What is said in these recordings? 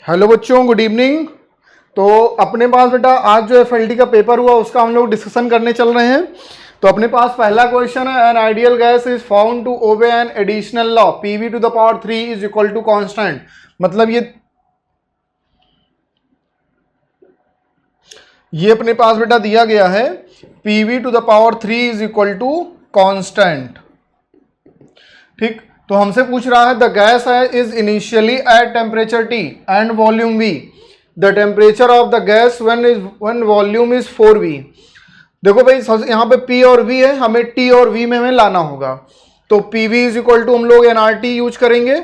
Hello बच्चों, good evening. तो अपने पास बेटा आज जो एफएलटी का पेपर हुआ उसका हम लोग डिस्कशन करने चल रहे हैं। तो अपने पास पहला क्वेश्चन है, an ideal gas is found to obey an additional law PV to the power 3 is equal to constant. मतलब ये अपने पास बेटा दिया गया है PV to the power 3 is equal to constant. ठीक, तो हमसे पूछ रहा है the gas is initially at temperature T and volume V। The temperature of the gas when volume is 4V। देखो भाई यहाँ पे P और V है, हमें T और V में हमें लाना होगा। तो PV इज इक्वल टू हम लोग nRT यूज करेंगे।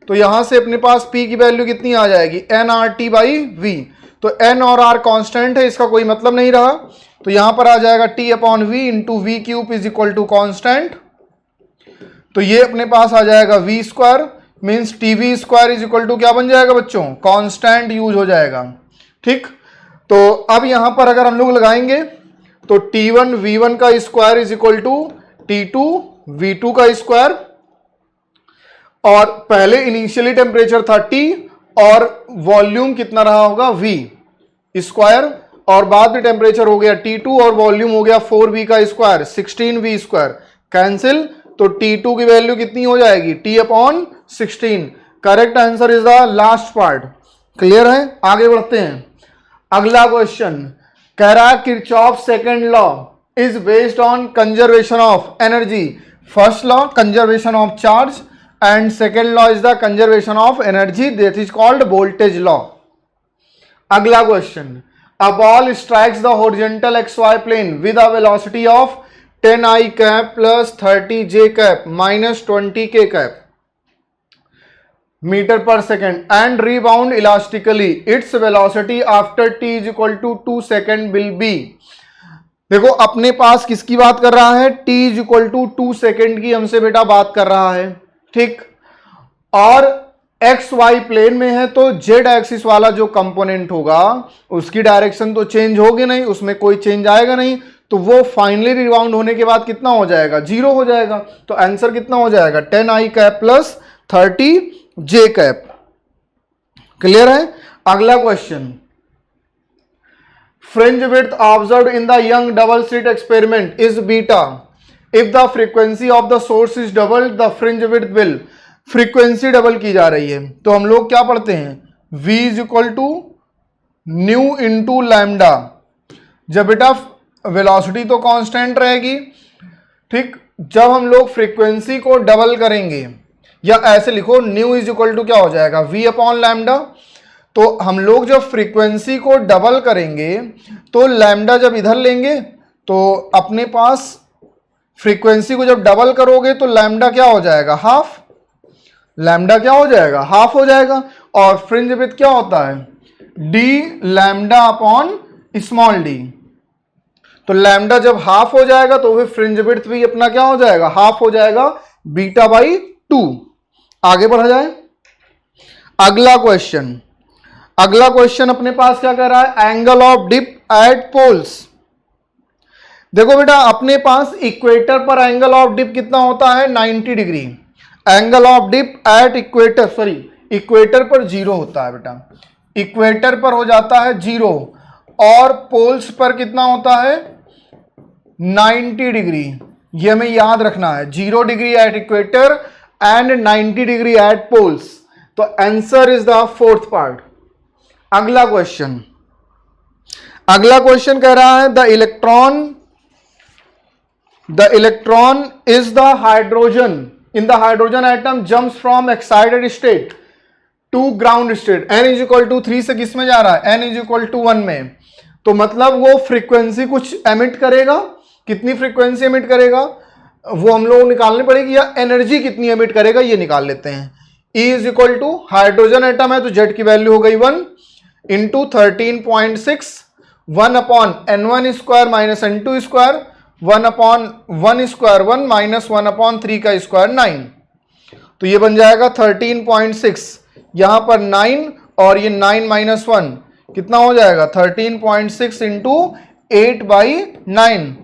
तो यहाँ से अपने पास P की वैल्यू कितनी आ जाएगी, nRT बाई V। तो N और R कांस्टेंट है, इसका कोई मतलब नहीं रहा। तो यहाँ पर आ जाएगा T upon V into V cube is equal to constant. तो ये अपने पास आ जाएगा V square means TV square is equal to क्या बन जाएगा बच्चों, कांस्टेंट यूज हो जाएगा। ठीक, तो अब यहां पर अगर हम लोग लगाएंगे तो T1 V1 का square is equal to T2 V2 का स्क्वायर। और पहले इनिशियली टेम्परेचर था T और वॉल्यूम कितना रहा होगा V स्क्वायर, और बाद में टेम्परेचर हो गया T2 और वॉल्यूम हो गया 4V का स्क्वायर 16V स्क्वायर। कैंसिल, तो T2 की वैल्यू कितनी हो जाएगी, T upon 16। Correct answer is the last part. Clear है, आगे बढ़ते हैं। अगला क्वेश्चन कह रहा है Kirchhoff second law is based on conservation of energy. First law conservation of charge and second law is the conservation of energy, that is called voltage law. अगला question, a ball strikes the horizontal XY plane with a velocity of 10I cap plus 30J cap minus 20K cap metre पर second and rebound elastically its velocity after T is equal to 2 second will be. देखो अपने पास किसकी बात कर रहा है, T is equal to 2 second की हमसे बेटा बात कर रहा है। ठीक, और XY प्लेन में है तो Z एक्सिस वाला जो कंपोनेंट होगा उसकी डायरेक्शन तो चेंज होगी नहीं, उसमें कोई चेंज आएगा नहीं। तो वो फाइनली रिबाउंड होने के बाद कितना हो जाएगा, 0 हो जाएगा। तो आंसर कितना हो जाएगा, 10I cap plus 30J cap. Clear है। अगला question, fringe width observed in the young double slit experiment is beta if the frequency of the source is double the fringe width will. Frequency double की जा रही है तो हम लोग क्या पढ़ते हैं, V is equal to nu into lambda. जब बेटा वेलोसिटी तो कांस्टेंट रहेगी, ठीक, जब हम लोग फ्रीक्वेंसी को डबल करेंगे, या ऐसे लिखो न्यू इज इक्वल टू क्या हो जाएगा, V अपॉन लैम्डा। तो हम लोग जब फ्रीक्वेंसी को डबल करेंगे तो लैम्डा जब इधर लेंगे तो अपने पास फ्रीक्वेंसी को जब डबल करोगे तो लैम्डा क्या हो जाएगा, हाफ। लैम्डा क्या हो जाएगा, हाफ हो जाएगा। और फ्रिंज विड्थ क्या होता है, D lambda upon small D. तो लैम्डा जब हाफ हो जाएगा तो फिर फ्रिंज विड्थ भी अपना क्या हो जाएगा, हाफ हो जाएगा, बीटा बाई 2। आगे बढ़ा जाए। अगला क्वेश्चन अपने पास क्या कह रहा है, angle of dip at poles. देखो बेटा अपने पास इक्वेटर पर एंगल ऑफ डिप कितना होता है, 90 degree. Angle of dip at equator पर 0 होता है बेटा, इक्वेटर पर हो जाता है 0, और पोल्स पर कितना होता है, 90 डिग्री। ये हमें याद रखना है, 0 degree at equator and 90 degree at poles. तो answer is the fourth part. अगला क्वेश्चन कह रहा है the electron is the hydrogen in the hydrogen atom jumps from excited state to ground state. n is equal to 3 से किस में जा रहा है, n इज इक्वल टू 1 में। तो मतलब वो फ्रीक्वेंसी कुछ एमिट करेगा, कितनी फ्रीक्वेंसी एमिट करेगा वो हम लोग निकालनी पड़ेगी, या एनर्जी कितनी एमिट करेगा ये निकाल लेते हैं। E is equal to hydrogen atom है तो Z की वैल्यू हो गई 1 into 13.6, 1 upon N1 square minus N2 square, 1 upon 1 square 1 minus 1 upon 3 का स्क्वायर 9। तो ये बन जाएगा 13.6, यहां पर 9 और ये 9 माइनस 1 कितना हो जाएगा, 13.6 इंटू 8/9।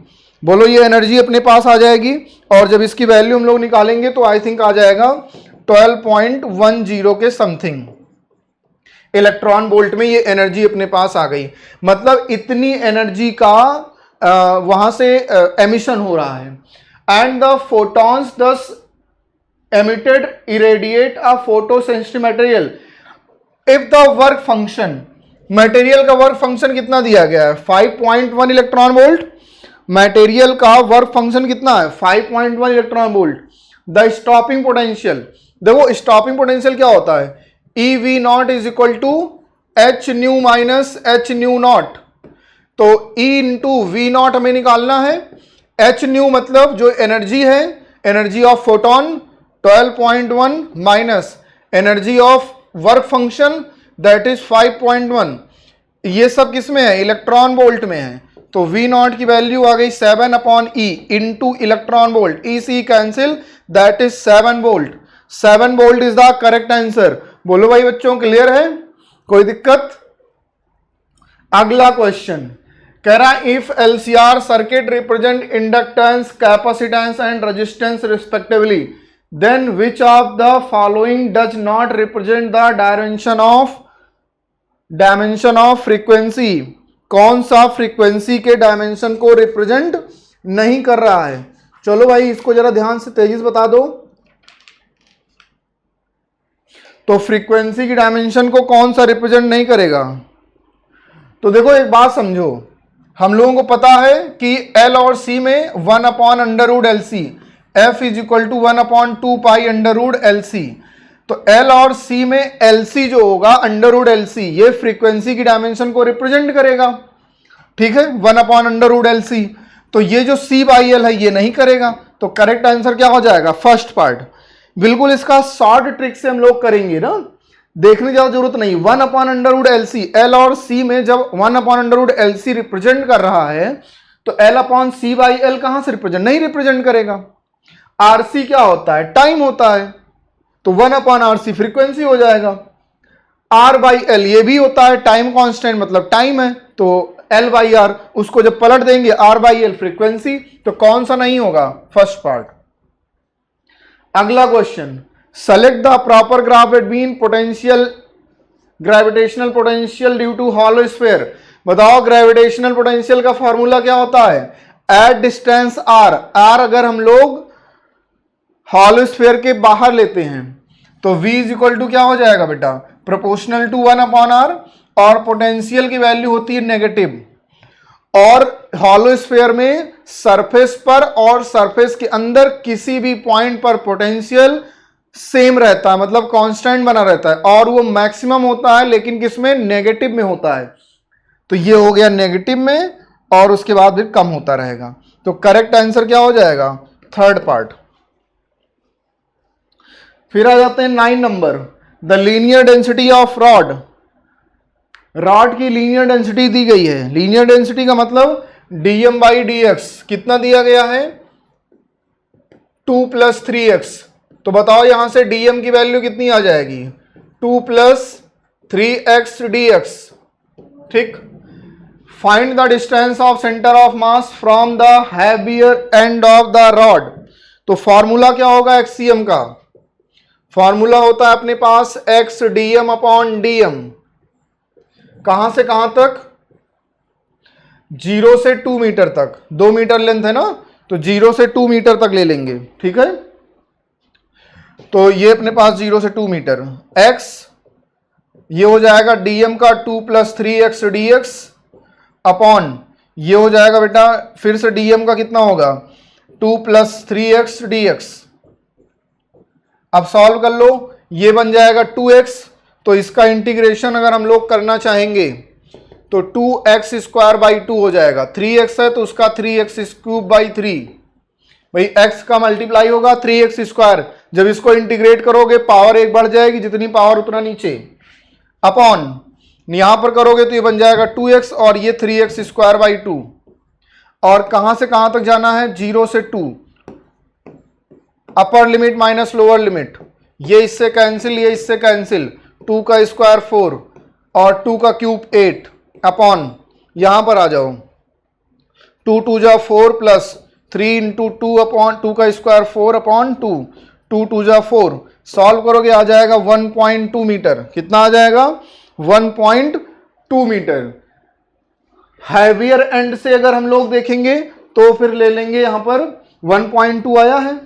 बोलो ये एनर्जी अपने पास आ जाएगी। और जब इसकी वैल्यू हम लोग निकालेंगे तो आई थिंक आ जाएगा 12.10 के समथिंग। इलेक्ट्रॉन वोल्ट में ये एनर्जी अपने पास आ गई। मतलब इतनी एनर्जी का वहां से एमिशन हो रहा है। एंड द फोटॉन्स दस emitted irradiate a photosensitive material if the work function, material का वर्क फंक्शन कितना दिया गया है 5.1 इलेक्ट्रॉन वोल्ट। मटेरियल का वर्क फंक्शन कितना है 5.1 electron volt. The stopping potential, देखो स्टॉपिंग पोटेंशियल क्या होता है E V naught is equal to H nu minus h nu naught. तो ई इंटू वी नॉट हमें निकालना है। एच न्यू मतलब जो एनर्जी है, energy of photon 12.1 minus energy of work function that is 5.1। ये सब किस में है इलेक्ट्रॉन वोल्ट में है। तो V नॉट की वैल्यू आ गई 7/E into electron volt. E C cancel that is 7 volt. 7 volt is the correct answer. बोलो भाई बच्चों क्लियर है, कोई दिक्कत? अगला क्वेश्चन कह रहा है if LCR circuit represent inductance, capacitance and resistance respectively, then which of the following does not represent the dimension of frequency? कौन सा फ्रीक्वेंसी के डायमेंशन को रिप्रेजेंट नहीं कर रहा है? चलो भाई इसको जरा ध्यान से तेजी से बता दो। तो फ्रीक्वेंसी की डायमेंशन को कौन सा रिप्रेजेंट नहीं करेगा? तो देखो एक बात समझो, हम लोगों को पता है कि L और C में 1/√LC, F is equal to 1/2 pi √LC। तो L और C में LC जो होगा √LC, ये फ्रीक्वेंसी की डायमेंशन को रिप्रेजेंट करेगा। ठीक है 1/√LC। तो ये जो C/L है ये नहीं करेगा। तो करेक्ट आंसर क्या हो जाएगा फर्स्ट पार्ट। बिल्कुल इसका शॉर्ट ट्रिक से हम लोग करेंगे ना, देखने की ज्यादा जरूरत नहीं। 1/√LC, L और C में जब 1/√LC रिप्रेजेंट कर रहा है तो L/C/L कहां से रिप्रेजेंट नहीं रिप्रेजेंट करेगा। RC क्या होता है टाइम होता है, तो 1/RC फ्रीक्वेंसी हो जाएगा। R/L ये भी होता है टाइम कांस्टेंट मतलब टाइम है, तो L/R उसको जब पलट देंगे R/L फ्रीक्वेंसी। तो कौन सा नहीं होगा फर्स्ट पार्ट। अगला question select the proper graph between potential gravitational potential due to hollow sphere. बताओ ग्रेविटेशनल पोटेंशियल का फॉर्मूला क्या होता है एट डिस्टेंस R। अगर हम लोग हॉलो स्फीयर के बाहर लेते हैं तो V इज इक्वल टू क्या हो जाएगा बेटा प्रोपोर्शनल टू 1/R, और पोटेंशियल की वैल्यू होती है नेगेटिव। और हॉलो स्फीयर में सरफेस पर और सरफेस के अंदर किसी भी पॉइंट पर पोटेंशियल सेम रहता है, मतलब कांस्टेंट बना रहता है, और वो मैक्सिमम होता है लेकिन किसमें नेगेटिव में होता है। तो ये हो गया नेगेटिव में और उसके बाद फिर कम होता रहेगा। तो करेक्ट आंसर क्या हो जाएगा थर्ड पार्ट। फिर आ जाते हैं 9 number the linear density of rod. Rod की लीनियर डेंसिटी दी गई है। लीनियर डेंसिटी का मतलब dm/dx कितना दिया गया है 2 + 3x। तो बताओ यहां से dm की वैल्यू कितनी आ जाएगी 2 + 3x dx। ठीक। Find the distance of centre of mass from the heavier end of the rod. तो फॉर्मूला क्या होगा एक्सियम का, फॉर्मूला होता है अपने पास x dm/dm। कहां से कहां तक 0 से 2 मीटर तक, 2 मीटर लेंथ है ना, तो 0 से 2 मीटर तक ले लेंगे। ठीक है तो ये अपने पास 0 से 2 मीटर x ये हो जाएगा dm का 2 + 3x dx अपॉन ये हो जाएगा बेटा फिर से dm का कितना होगा 2 + 3x dx। अब सॉल्व कर लो, ये बन जाएगा 2x। तो इसका इंटीग्रेशन अगर हम लोग करना चाहेंगे तो 2x² / 2 हो जाएगा। 3x है तो उसका 3x³ / 3। भाई x का मल्टीप्लाई होगा 3x²। जब इसको इंटीग्रेट करोगे पावर 1 बढ़ जाएगी, जितनी पावर उतना नीचे, अपॉन यहां पर करोगे तो ये बन जाएगा 2x और ये 3x² / 2। और कहां से कहां तक जाना है 0 से 2, upper limit minus lower limit, ये इससे कैंसिल ये इससे कैंसिल, 2 का स्क्वायर 4 और 2 का क्यूब 8 अपॉन यहां पर आ जाओ 2 × 2 = 4 + 3 × 2 अपॉन 2 का स्क्वायर 4 अपॉन 2, 2 × 2 = 4। सॉल्व करोगे आ जाएगा 1.2 मीटर। कितना आ जाएगा 1.2 मीटर। हैवियर एंड से अगर हम लोग देखेंगे तो फिर ले लेंगे यहां पर 1.2 आया है,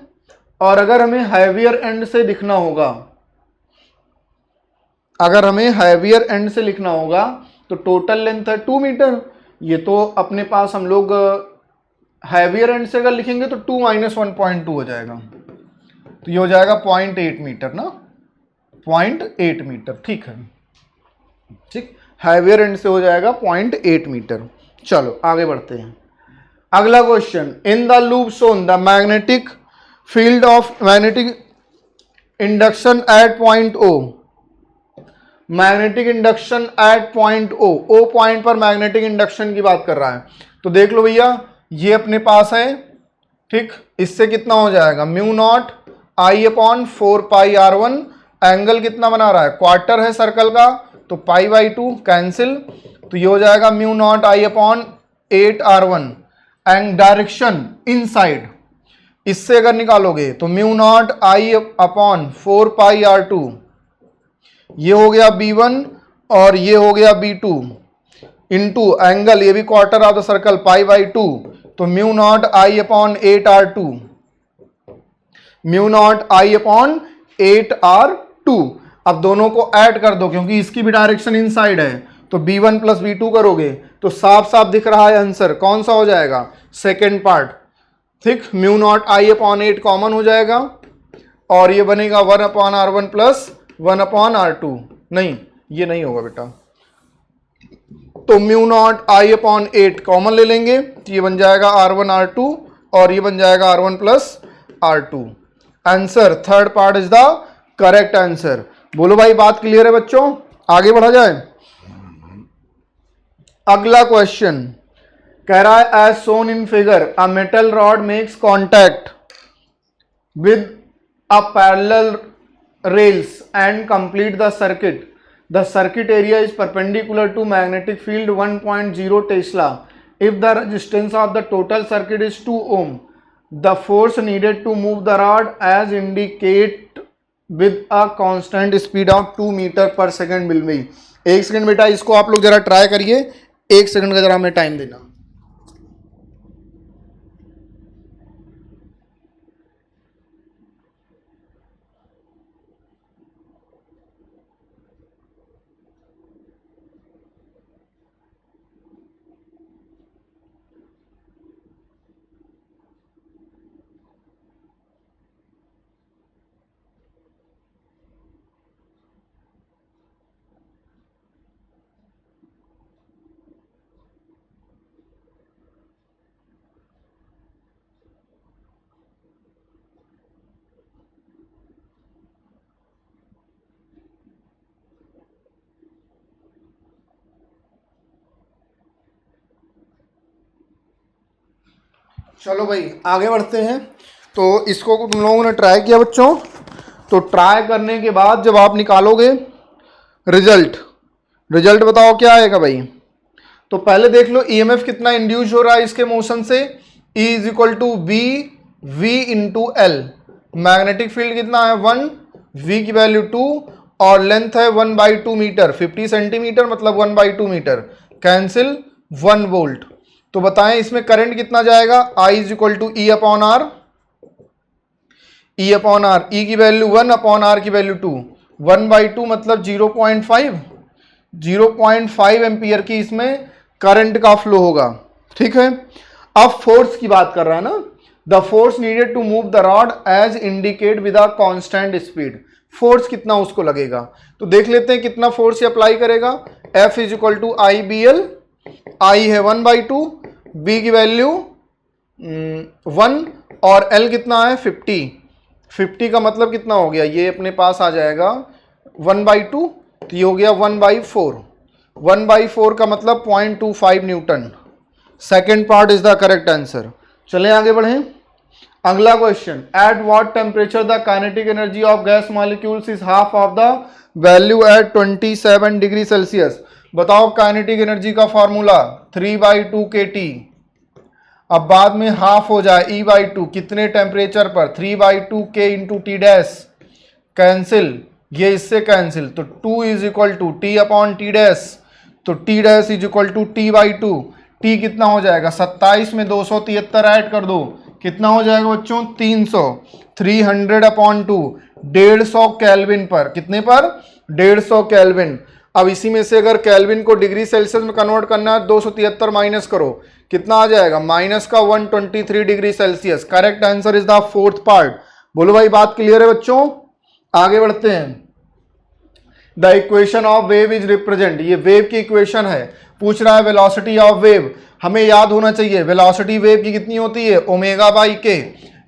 और अगर हमें हैवियर एंड से दिखना होगा, अगर हमें हैवियर एंड से लिखना होगा तो टोटल लेंथ है 2 मीटर। ये तो अपने पास हम लोग हैवियर एंड से अगर लिखेंगे तो 2 माइनस 1.2 हो जाएगा, तो ये हो जाएगा 0.8 मीटर ना, 0.8 मीटर। ठीक है, ठीक, हैवियर एंड से हो जाएगा 0.8 मीटर। चलो आगे बढ़ते हैं। अगला question, in the loop shown the magnetic field of magnetic induction at point O. Magnetic induction at point O, O point पर मैग्नेटिक इंडक्शन की बात कर रहा है। तो देख लो भैया, ये अपने पास है, ठीक, इससे कितना हो जाएगा mu not I upon 4πr1। Angle कितना बना रहा है, क्वार्टर है सर्कल का, तो π/2 कैंसिल, तो ये हो जाएगा mu not I upon 8r1। And direction inside, इससे अगर निकालोगे तो mu not I upon 4πr2, ये हो गया b1 और ये हो गया b2, इंटू एंगल, ये भी क्वार्टर ऑफ द सर्कल π/2, तो mu not I upon 8r2, mu not I upon 8r2। अब दोनों को ऐड कर दो क्योंकि इसकी भी डायरेक्शन इनसाइड है, तो b1 प्लस b2 करोगे तो साफ साफ दिख रहा है आंसर, कौन सा हो जाएगा, सेकेंड पार्ट। ठीक, mu not I upon 8 common हो जाएगा और ये बनेगा 1/r1 प्लस 1/r2। नहीं, ये नहीं होगा बेटा, तो mu not I upon 8 common ले लेंगे, तो ये बन जाएगा r1 r2 और ये बन जाएगा r1 plus r2। Answer third part is the correct answer. बोलो भाई, बात क्लियर है बच्चों, आगे बढ़ा जाए। अगला क्वेश्चन कह रहा है, as shown in figure a metal rod makes contact with a parallel rails and complete the circuit. The circuit area is perpendicular to magnetic field 1.0 Tesla. If the resistance of the total circuit is 2 ohm, the force needed to move the rod as indicate with a constant speed of 2 meter per second will be। एक second बेटा, इसको आप लोग जरा try करिए, एक second का जरा हमें टाइम देना। चलो भाई आगे बढ़ते हैं। तो इसको तुम लोगों ने ट्राई किया बच्चों, तो ट्राई करने के बाद जब आप निकालोगे रिजल्ट, रिजल्ट बताओ क्या आएगा भाई। तो पहले देख लो ईएमएफ कितना इंड्यूस हो रहा है इसके मोशन से, E is equal to B V into L. Magnetic field कितना है 1, V की वैल्यू 2 और लेंथ है 1/2 मीटर, 50 सेंटीमीटर मतलब 1/2 मीटर, कैंसिल 1 वोल्ट। तो बताएं इसमें करंट कितना जाएगा, I is equal to E upon R, E upon R, E की वैल्यू 1 अपॉन आर की वैल्यू 2, 1/2 मतलब 0.5, 0.5 एम्पियर की इसमें करंट का फ्लो होगा। ठीक है, अब फोर्स की बात कर रहा है ना, the force needed to move the rod as indicate with a constant speed. Force कितना उसको लगेगा, तो देख लेते हैं कितना फोर्स अप्लाई करेगा। F is equal to I B L, I है 1/2, बी की वैल्यू 1 और L कितना है 50, 50 का मतलब कितना हो गया, ये अपने पास आ जाएगा 1/2, तो ये हो गया 1/4, 1/4 का मतलब 0.25 newton. Second part is the correct answer. चलें आगे बढ़ें। अगला question, at what temperature the kinetic energy of gas molecules is half of the value at 27 degree Celsius. बताओ काइनेटिक एनर्जी का फॉर्मूला 3/2 kT। अब बाद में हाफ हो जाए E/2, कितने टेम्परेचर पर, 3/2 K into T dash, cancel, ये इससे कैंसिल, तो 2 is equal to T upon T dash, तो T dash is equal to T by 2। T कितना हो जाएगा, 27 में 273 ऐड कर दो, कितना हो जाएगा बच्चों, 300। 300 अपॉन 2, 150 केल्विन पर, कितने पर, 150 केल्विन। अब इसी में से अगर केल्विन को डिग्री सेल्सियस में कन्वर्ट करना है, 273 माइनस करो, कितना आ जाएगा, माइनस का 123 degree Celsius. Correct answer is the fourth part. बोलो भाई बात क्लियर है बच्चों, आगे बढ़ते हैं। The equation of wave is represent, ये वेव की इक्वेशन है, पूछ रहा है वेलोसिटी ऑफ वेव। हमें याद होना चाहिए वेलोसिटी वेव की कितनी होती है, ओमेगा बाई के।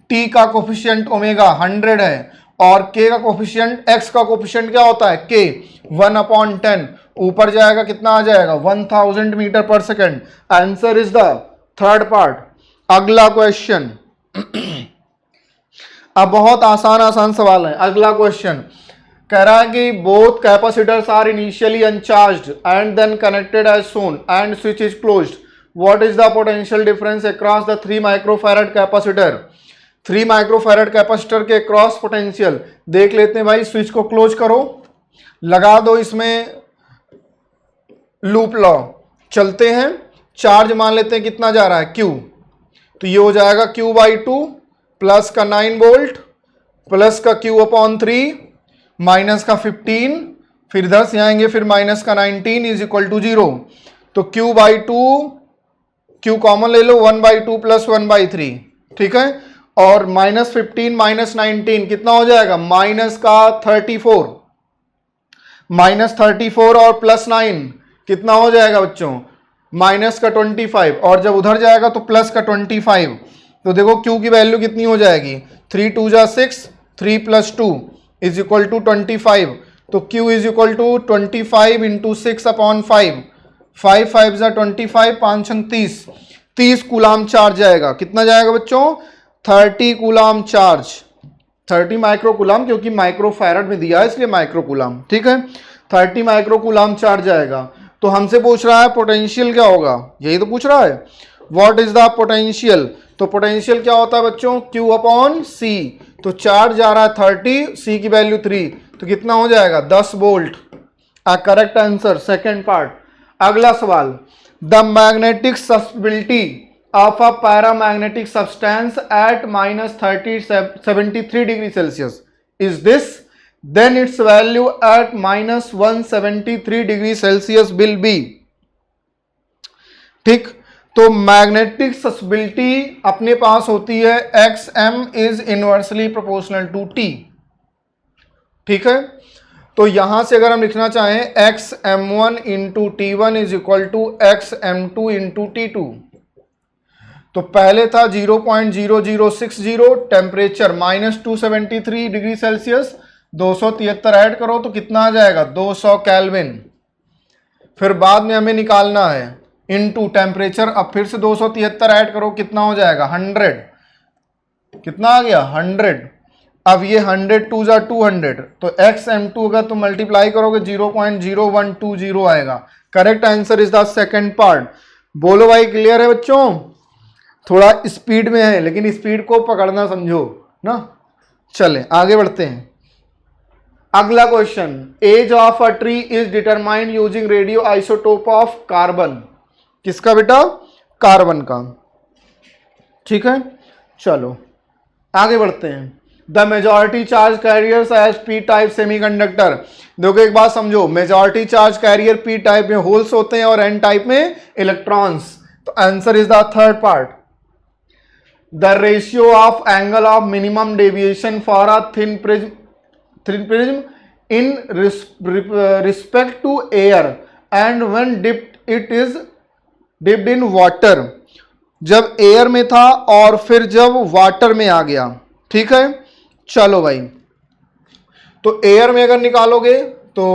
टी का कोफिशिएंट ओमेगा 100 है और के का कोफिशिएंट, एक्स का कोफिशिएंट क्या होता है, के, 1/10। ऊपर जाएगा कितना आ जाएगा, 1000 मीटर पर second. Answer is the third part. अगला क्वेश्चन अब बहुत आसान सवाल है। अगला क्वेश्चन कह रहा है कि both capacitors are initially uncharged and then connected as shown and switch is closed, what is the potential difference across the 3 microfarad capacitor. 3 microfarad capacitor के क्रॉस पोटेंशियल देख लेते हैं भाई। स्विच को क्लोज करो, लगा दो इसमें लूप लॉ, चलते हैं। चार्ज मान लेते हैं कितना जा रहा है, Q, तो ये हो जाएगा Q बाई 2 प्लस का 9 वोल्ट प्लस का Q अपॉन 3 माइनस का 15, फिर इधर से आएंगे फिर माइनस का 19 इज इक्वल टू 0। तो Q बाई 2, Q कॉमन ले लो, 1/2 प्लस 1/3, ठीक है। और माइनस 15 माइनस 19 कितना हो जाएगा, माइनस का 34, माइनस 34 और प्लस 9 कितना हो जाएगा बच्चों, माइनस का 25, और जब उधर जाएगा तो प्लस का 25। तो देखो Q की वैल्यू कितनी हो जाएगी, 3 2 जा 6, 3 प्लस 2 इज इक्वल टू 25। तो Q is equal to 25 into 6 upon 5, 5 5 जा 25, 5 30, 30 कूलाम चार्ज जाएगा। कितना जाएगा बच्चों, 30 कूलाम चार्ज, 30 माइक्रो कूलाम, क्योंकि माइक्रो फैरड में दिया है इसलिए माइक्रो कूलाम, ठीक है। 30 माइक्रो कूलाम चार्ज आएगा। तो हमसे पूछ रहा है पोटेंशियल क्या होगा, यही तो पूछ रहा है, व्हाट इज द पोटेंशियल। तो पोटेंशियल क्या होता है बच्चों, Q अपॉन C। तो चार्ज जा रहा है 30, C की वैल्यू 3, तो कितना हो जाएगा, 10 volt. Correct answer second part. अगला सवाल, the magnetic susceptibility of a paramagnetic substance at minus 73 degree Celsius is this, then its value at minus 173 degree Celsius will be, ठीक। तो मैग्नेटिक सस्टेबिलिटी अपने पास होती है XM is inversely proportional to T, ठीक है। तो यहां से अगर हम लिखना चाहें XM1 into T1 is equal to XM2 into T2, तो पहले था 0.0060, temperature minus 273 degree Celsius, 273 add करो तो कितना आ जाएगा, 200 केल्विन। फिर बाद में हमें निकालना है इनटू टेम्परेचर, अब फिर से 273 ऐड करो, कितना हो जाएगा 100, कितना आ गया 100। अब ये 100 2 जा 200, तो XM2 अगर तुम मल्टीप्लाई करोगे 0.0120 आएगा। Correct answer is the second part. बोलो भाई क्लियर है बच्चों, थोड़ा स्पीड में है लेकिन स्पीड को पकड़ना समझो ना। चलें आगे बढ़ते हैं। अगला question, age of a tree is determined using radio isotope of carbon. किसका बेटा, कार्बन का, ठीक है। चलो आगे बढ़ते हैं। The majority charge carriers as P type semiconductor. देखो एक बात समझो, majority charge carrier P type में होल्स होते हैं और एन टाइप में इलेक्ट्रॉन्स। तो answer is the third part. The ratio of angle of minimum deviation for a thin prism in respect to air and when it is dipped in water, जब air में था और फिर जब water में आ गया, ठीक है। चलो भाई, तो एयर में अगर निकालोगे तो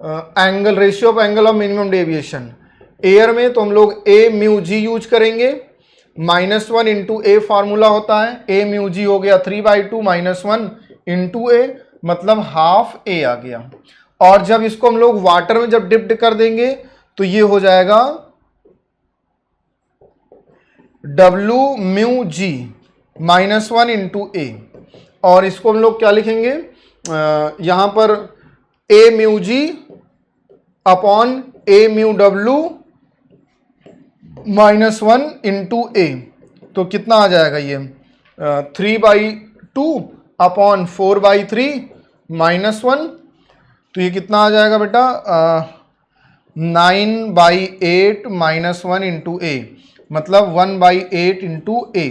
angle, ratio of angle of minimum deviation air में तो हम लोग a म्यू जी यूज करेंगे, -1 इंटू ए फार्मूला होता है, a म्यू जी हो गया 3/2 -1 इंटू ए, मतलब हाफ ए आ गया। और जब इसको हम लोग वाटर में जब डिप्ड कर देंगे तो ये हो जाएगा W म्यू जी -1 इंटू ए। और इसको हम लोग क्या लिखेंगे, यहाँ पर ए म्यू जी अपॉन ए म्यू डब्ल्यू -1 इंटू ए। तो कितना आ जाएगा ये 3/2 अपॉन 4/3 -1। तो ये कितना आ जाएगा बेटा 9/8 -1 इंटू ए, मतलब 1/8 इंटू ए।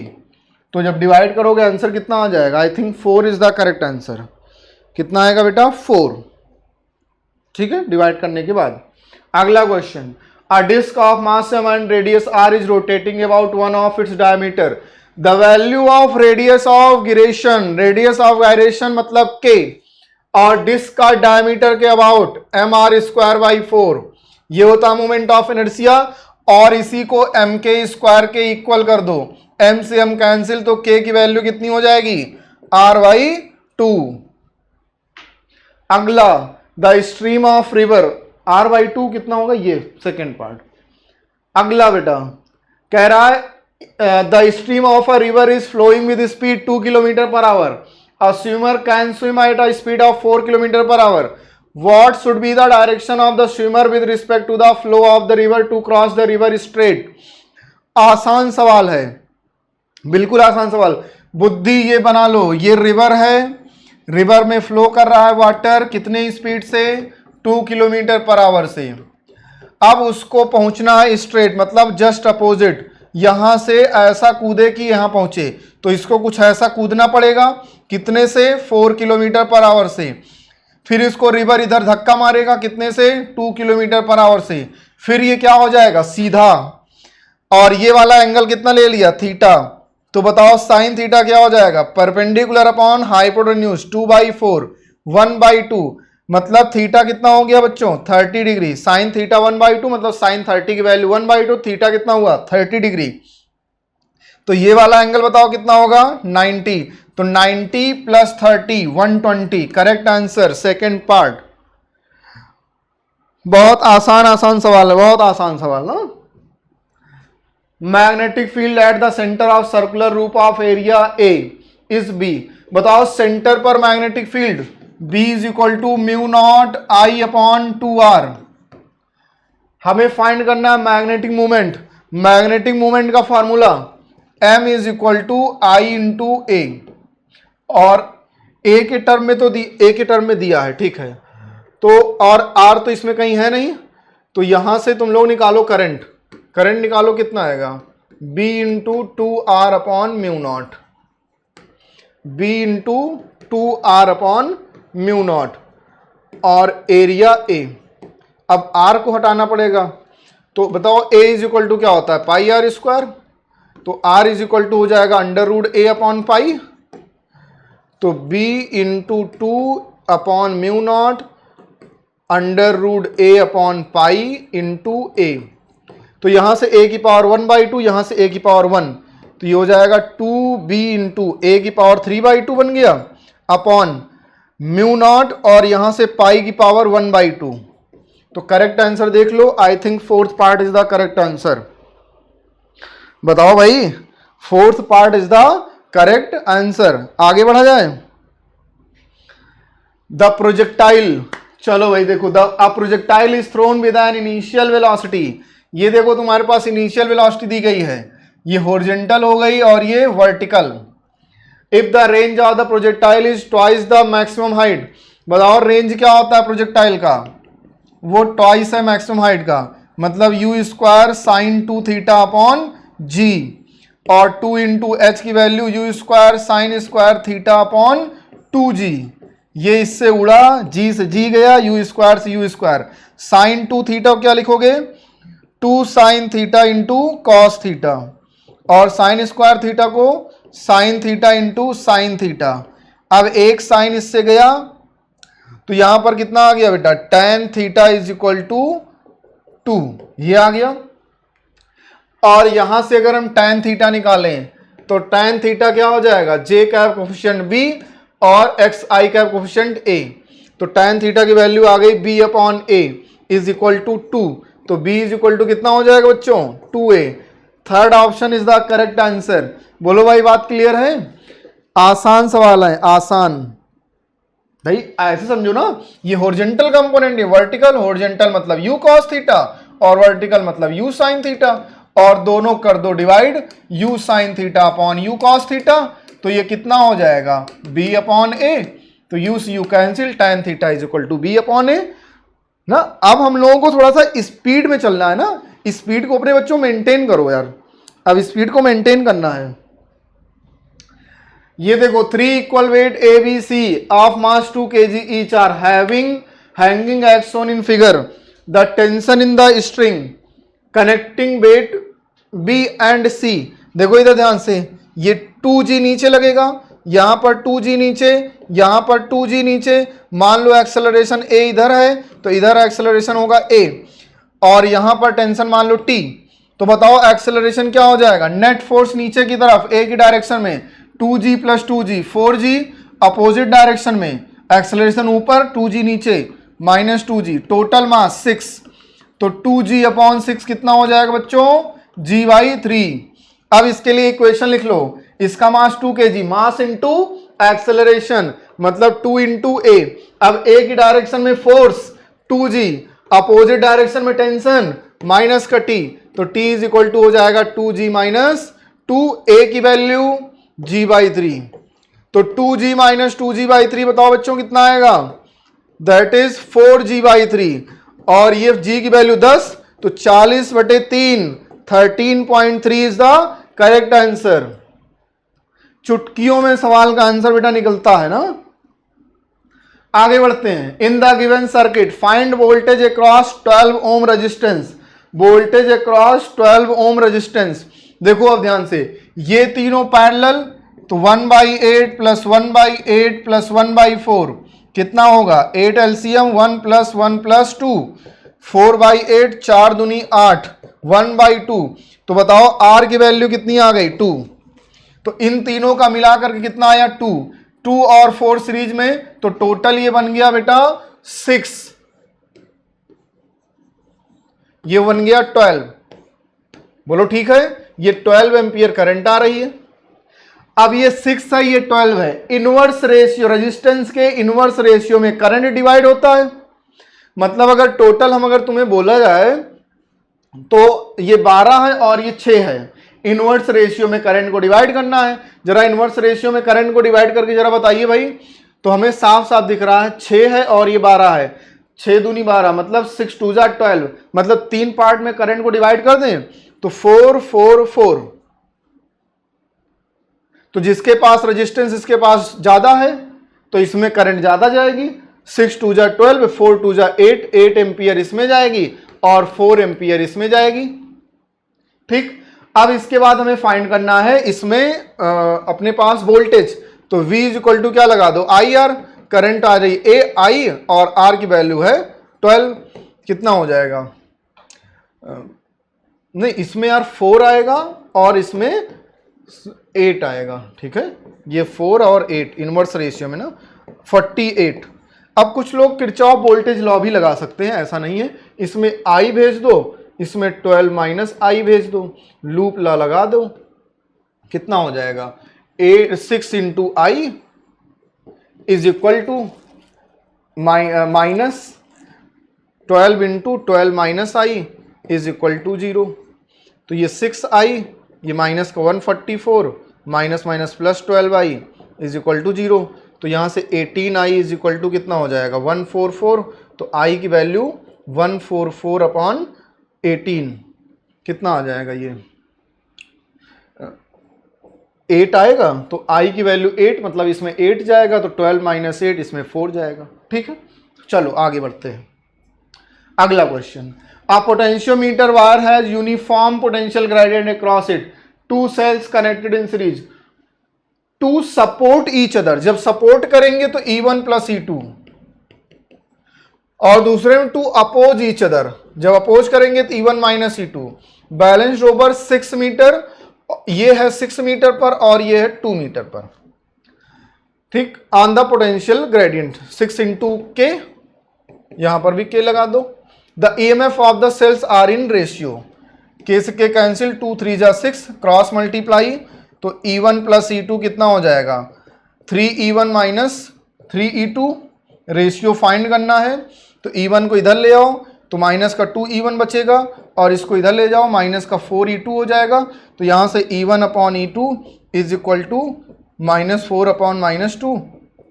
तो जब डिवाइड करोगे आंसर कितना आ जाएगा? I think 4 is the correct answer. कितना आएगा बेटा? 4। ठीक है, डिवाइड करने के बाद अगला question, a disc of mass m and radius r is rotating about one of its diameter. The value of radius of gyration मतलब k, और डिस्क का डायमीटर के अबाउट mr²/4, ये होता है मोमेंट ऑफ इनर्शिया। और इसी को mk² के इक्वल कर दो, m से m कैंसिल, तो k की वैल्यू कितनी हो जाएगी? r/2। अगला, the stream of river, r/2 कितना होगा? ये सेकेंड पार्ट। अगला बेटा कह रहा है the stream of a river is flowing with speed 2 km/h. A swimmer can swim at a speed of 4 km/h. What should be the direction of the swimmer with respect to the flow of the river to cross the river straight? आसान सवाल है, बिल्कुल आसान सवाल। बुद्धि ये बना लो, ये रिवर है, रिवर में फ्लो कर रहा है वाटर, कितने स्पीड से? 2 km/h से। अब उसको पहुंचना है स्ट्रेट, मतलब जस्ट अपोजिट, यहां से ऐसा कूदे कि यहां पहुंचे, तो इसको कुछ ऐसा कूदना पड़ेगा। कितने से? 4 km/h से। फिर इसको रिवर इधर धक्का मारेगा, कितने से? 2 km/h से। फिर ये क्या हो जाएगा? सीधा। और ये वाला एंगल कितना ले लिया? थीटा। तो बताओ साइन थीटा क्या हो जाएगा? परपेंडिकुलर अपॉन हाइपोटेन्यूज 2/4 1/2, मतलब थीटा कितना हो गया बच्चों? 30 डिग्री। साइन थीटा 1/2 मतलब साइन 30 की वैल्यू 1/2, थीटा कितना हुआ? 30 डिग्री। तो ये वाला एंगल बताओ कितना होगा? 90। तो 90 + 30 120, करेक्ट आंसर सेकेंड पार्ट। बहुत आसान सवाल है, बहुत आसान सवाल ना। Magnetic field at the centre of circular loop of area A is B. बताओ सेंटर पर मैग्नेटिक फील्ड B = μ0I/2r। हमें फाइंड करना है मैग्नेटिक मूवमेंट। मैग्नेटिक मूवमेंट का फॉर्मूला M = I × A, और A के टर्म में तो A के टर्म में दिया है, ठीक है। तो और R तो इसमें कहीं है नहीं, तो यहां से तुम लोग निकालो करंट। करंट निकालो, कितना आएगा? B × 2r/μ0, B × 2r/μ0, और एरिया A। अब R को हटाना पड़ेगा, तो बताओ A = क्या होता है? πr²। तो R = हो जाएगा √a/π। तो B × 2/μ0 √a/π × A। तो यहां से a की पावर 1/2, यहां से a की पावर 1, तो ये हो जाएगा 2b × a की पावर 3/2 बन गया अपॉन μ0, और यहां से पाई की पावर 1/2। तो करेक्ट आंसर देख लो, I think fourth part is the correct answer. बताओ भाई, fourth part is the correct answer. आगे बढ़ा जाए। द प्रोजेक्टाइल, चलो भाई देखो, the projectile is thrown with an initial velocity. ये देखो तुम्हारे पास इनिशियल वेलोसिटी दी गई है, ये हॉरिजॉन्टल हो गई और ये vertical. If the range of the projectile is twice the maximum height. बताओ रेंज क्या होता है प्रोजेक्टाइल का? वो ट्वाइस है मैक्सिमम हाइट का, मतलब u² sin 2θ/g, और 2 × h की वैल्यू u² sin² θ/2g। ये इससे उड़ा, g से g गया, u² से u²। sin 2θ क्या लिखोगे? 2 sin θ × cos θ, और sin² θ को sin θ × sin θ। अब एक साइन इससे गया, तो यहां पर कितना आ गया बेटा? tan θ = 2, ये आ गया। और यहां से अगर हम tan θ निकालें, तो tan θ क्या हो जाएगा? j कैप कोफिशिएंट b और xi कैप कोफिशिएंट a। तो tan θ की वैल्यू आ गई b/a = 2। तो b = कितना हो जाएगा बच्चों? 2a। Third option is the correct answer. बोलो भाई, बात क्लियर है? आसान सवाल है, आसान। भाई ऐसे समझो ना, ये हॉरिजॉन्टल कंपोनेंट है, वर्टिकल हॉरिजॉन्टल मतलब u cos थीटा और वर्टिकल मतलब u sin थीटा, और दोनों कर दो divide, u sin theta upon u cos theta, तो ये कितना हो जाएगा b अपॉन a, तो u से u cancel, tan theta is equal to b upon a ना। अब हम लोगों को थोड़ा सा स्पीड में चलना है ना, स्पीड को अपने बच्चों मेंटेन करो यार, अब स्पीड को मेंटेन करना है। ये देखो 3 equal weight A B C of mass 2 kg each are hanging as shown in figure, the tension in the string connecting weight B and C. देखो इधर ध्यान से, ये 2g नीचे लगेगा, यहां पर 2g नीचे, यहां पर 2g नीचे, मान लो एक्सेलरेशन a इधर है तो इधर एक्सेलरेशन होगा a, और यहां पर टेंशन मान लो t, तो बताओ एक्सेलरेशन क्या हो जाएगा, नेट फोर्स नीचे की तरफ a की डायरेक्शन में 2g plus 2g 4g, opposite direction में एक्सेलरेशन ऊपर 2g नीचे माइनस 2g, टोटल मास 6, तो 2g अपॉन 6 कितना हो जाएगा बच्चों, g/3। अब इसके लिए इक्वेशन लिख लो, इसका मास 2 kg, मास इंटू एक्सेलरेशन मतलब 2 इंटू ए, अब ए की डायरेक्शन में फोर्स 2g, अपोजिट डायरेक्शन में टेंशन माइनस का t, तो t इज इक्वल टू हो जाएगा 2g माइनस 2, a की वैल्यू g/3, तो 2g माइनस 2g/3 बताओ बच्चों कितना आएगा, दैट इज 4g/3, और ये g की वैल्यू 10, तो 40/3 13.3 इज द करेक्ट आंसर। चुटकियों में सवाल का आंसर बेटा निकलता है ना। आगे बढ़ते हैं, in the given circuit find voltage across 12 ohm resistance, voltage across 12 ohm resistance. देखो अब ध्यान से, ये तीनों पैरेलल, तो 1/8 प्लस 1/8 प्लस 1/4 कितना होगा, 8 एलसीएम 1 प्लस 1 प्लस 2, 4/8 4 दूनी 8, 1/2, तो बताओ आर की वैल्यू कितनी आ गई 2, तो इन तीनों का मिलाकर के कितना आया 2, 2 और 4 सीरीज में, तो टोटल ये बन गया बेटा 6, ये बन गया 12। बोलो ठीक है, ये 12 एम्पियर करंट आ रही है। अब ये 6 है, ये 12 है, इनवर्स रेशियो, रेजिस्टेंस के इनवर्स रेशियो में करंट डिवाइड होता है। मतलब अगर टोटल अगर तुम्हें बोला जाए तो ये 12 है और ये 6 है, इनवर्स रेशियो में करंट को डिवाइड करना है। जरा इनवर्स रेशियो में करंट को डिवाइड करके जरा बताइए भाई, तो हमें साफ साफ दिख रहा है 6 है और ये 12 है, 6 दूनी 12 मतलब 6 2 जा 12, मतलब 3 पार्ट में करंट को डिवाइड कर दें तो 4 4 4, तो जिसके पास रेजिस्टेंस इसके पास ज्यादा है तो इसमें करंट ज्यादा जाएगी, 6 2 जा 12, 4 2 जा 8, 8 एम्पियर इसमें जाएगी और 4 एम्पियर इसमें जाएगी। ठीक, अब इसके बाद हमें फाइंड करना है इसमें अपने पास वोल्टेज, तो V इज इक्वल टू क्या लगा दो IR, करंट आ रही ए आई और R की वैल्यू है 12, कितना हो जाएगा, नहीं इसमें यार 4 आएगा और इसमें 8 आएगा। ठीक है, ये 4 और 8 इनवर्स रेशियो में ना 48। अब कुछ लोग किरचॉफ वोल्टेज लॉ भी लगा सकते हैं, ऐसा नहीं है, इसमें I भेज दो, इसमें 12 माइनस I भेज दो, लूप लॉ लगा दो, कितना हो जाएगा 6 into I is equal to minus 12 into 12 minus I is equal to 0, तो ये 6I, ये माइनस का 144, minus minus plus 12I is equal to 0, तो यहाँ से 18I इज इक्वल टू कितना हो जाएगा 144, तो I की वैल्यू 144 अपॉन 18 कितना आ जाएगा, ये 8 आएगा, तो I की वैल्यू 8, मतलब इसमें 8 जाएगा, तो 12 माइनस 8 इसमें 4 जाएगा। ठीक है, चलो आगे बढ़ते हैं। अगला question, a potentiometer wire has uniform potential gradient across it, 2 cells connected in series to support each other, जब सपोर्ट करेंगे तो E1 प्लस E2, और दूसरे में टू अपोज ईच अदर, जब अपोज करेंगे तो E1 minus E2, balanced over 6 metre, ये है 6 मीटर पर और ये है 2 मीटर पर। ठीक, on the potential gradient 6 into K, यहां पर भी के लगा दो। The EMF of the cells are in ratio, K से के कैंसिल, 2 3 जा 6, क्रॉस मल्टीप्लाई, तो E1 प्लस E2 कितना हो जाएगा 3E1 minus 3E2, ratio find करना है तो E1 को इधर ले आओ तो माइनस का 2E1 बचेगा और इसको इधर ले जाओ माइनस का 4E2 हो जाएगा। तो यहाँ से E1 upon E2 is equal to -4 upon -2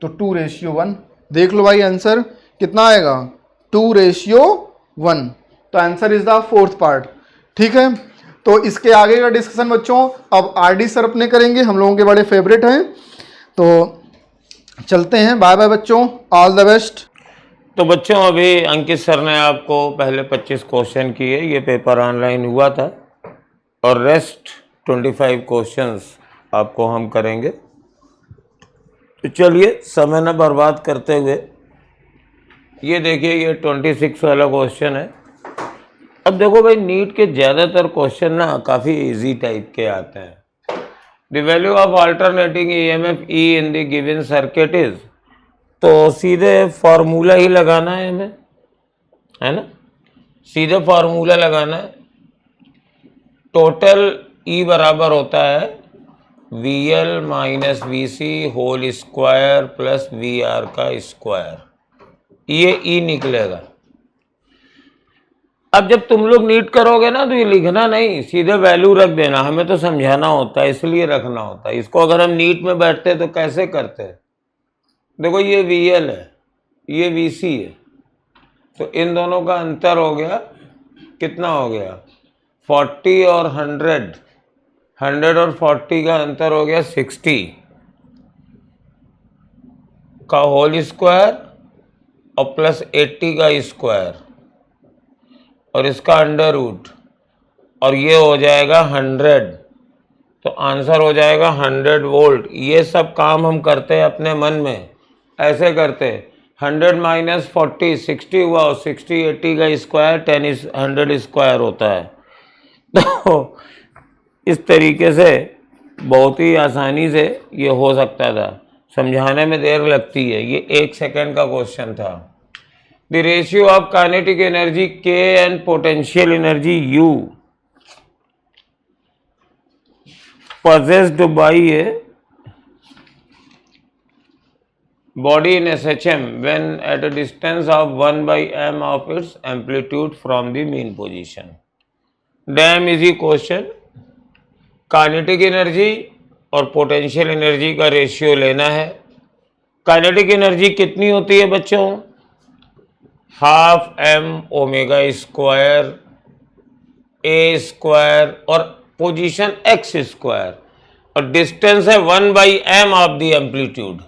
तो 2:1। देख लो भाई आंसर कितना आएगा 2:1। तो answer is the fourth part. ठीक है, तो इसके आगे का डिस्कशन बच्चों अब RD सर अपने करेंगे, हम लोगों के बड़े फेवरेट हैं। तो चलते हैं, बाय बाय बच्चों, ऑल द बेस्ट। तो बच्चों अभी अंकित सर ने आपको पहले 25 क्वेश्चन किए, ये पेपर ऑनलाइन हुआ था और रेस्ट 25 क्वेश्चंस आपको हम करेंगे। तो चलिए समय न बर्बाद करते हुए ये देखिए ये 26 वाला क्वेश्चन है। अब देखो भाई नीट के ज़्यादातर क्वेश्चन ना काफ़ी इजी टाइप के आते हैं। The value of alternating EMF E in the given circuit is, तो सीधे फार्मूला ही लगाना है हमें, है ना, सीधे फार्मूला लगाना है। टोटल E बराबर होता है VL minus VC whole square plus VR का स्क्वायर, ये E निकलेगा। अब जब तुम लोग नीट करोगे ना तो ये लिखना नहीं, सीधे वैल्यू रख देना, हमें तो समझाना होता है इसलिए रखना होता है। इसको अगर हम नीट में बैठते तो कैसे करते हैं, देखो ये VL है, ये VC है, तो इन दोनों का अंतर हो गया, कितना हो गया 40 और 100, 100 और 40 का अंतर हो गया 60 का होल स्क्वायर और प्लस 80 का स्क्वायर और इसका अंडर रूट, और ये हो जाएगा 100, तो आंसर हो जाएगा 100 वोल्ट। ये सब काम हम करते हैं अपने मन में, ऐसे करते 100 माइनस 40 60 हुआ और 60 80 का स्क्वायर 10 100 स्क्वायर होता है। तो इस तरीके से बहुत ही आसानी से ये हो सकता था, समझाने में देर लगती है। ये 1 सेकेंड का क्वेश्चन था। The ratio of kinetic energy K and potential energy U possessed by a body in SHM when at a distance of 1/m of its amplitude from the mean position. Damn easy question। Kinetic energy और potential energy का ratio लेना है। Kinetic energy कितनी होती है बच्चों, ½ omega square A square और position x square, और डिस्टेंस है 1/m ऑफ द एम्पलीट्यूड,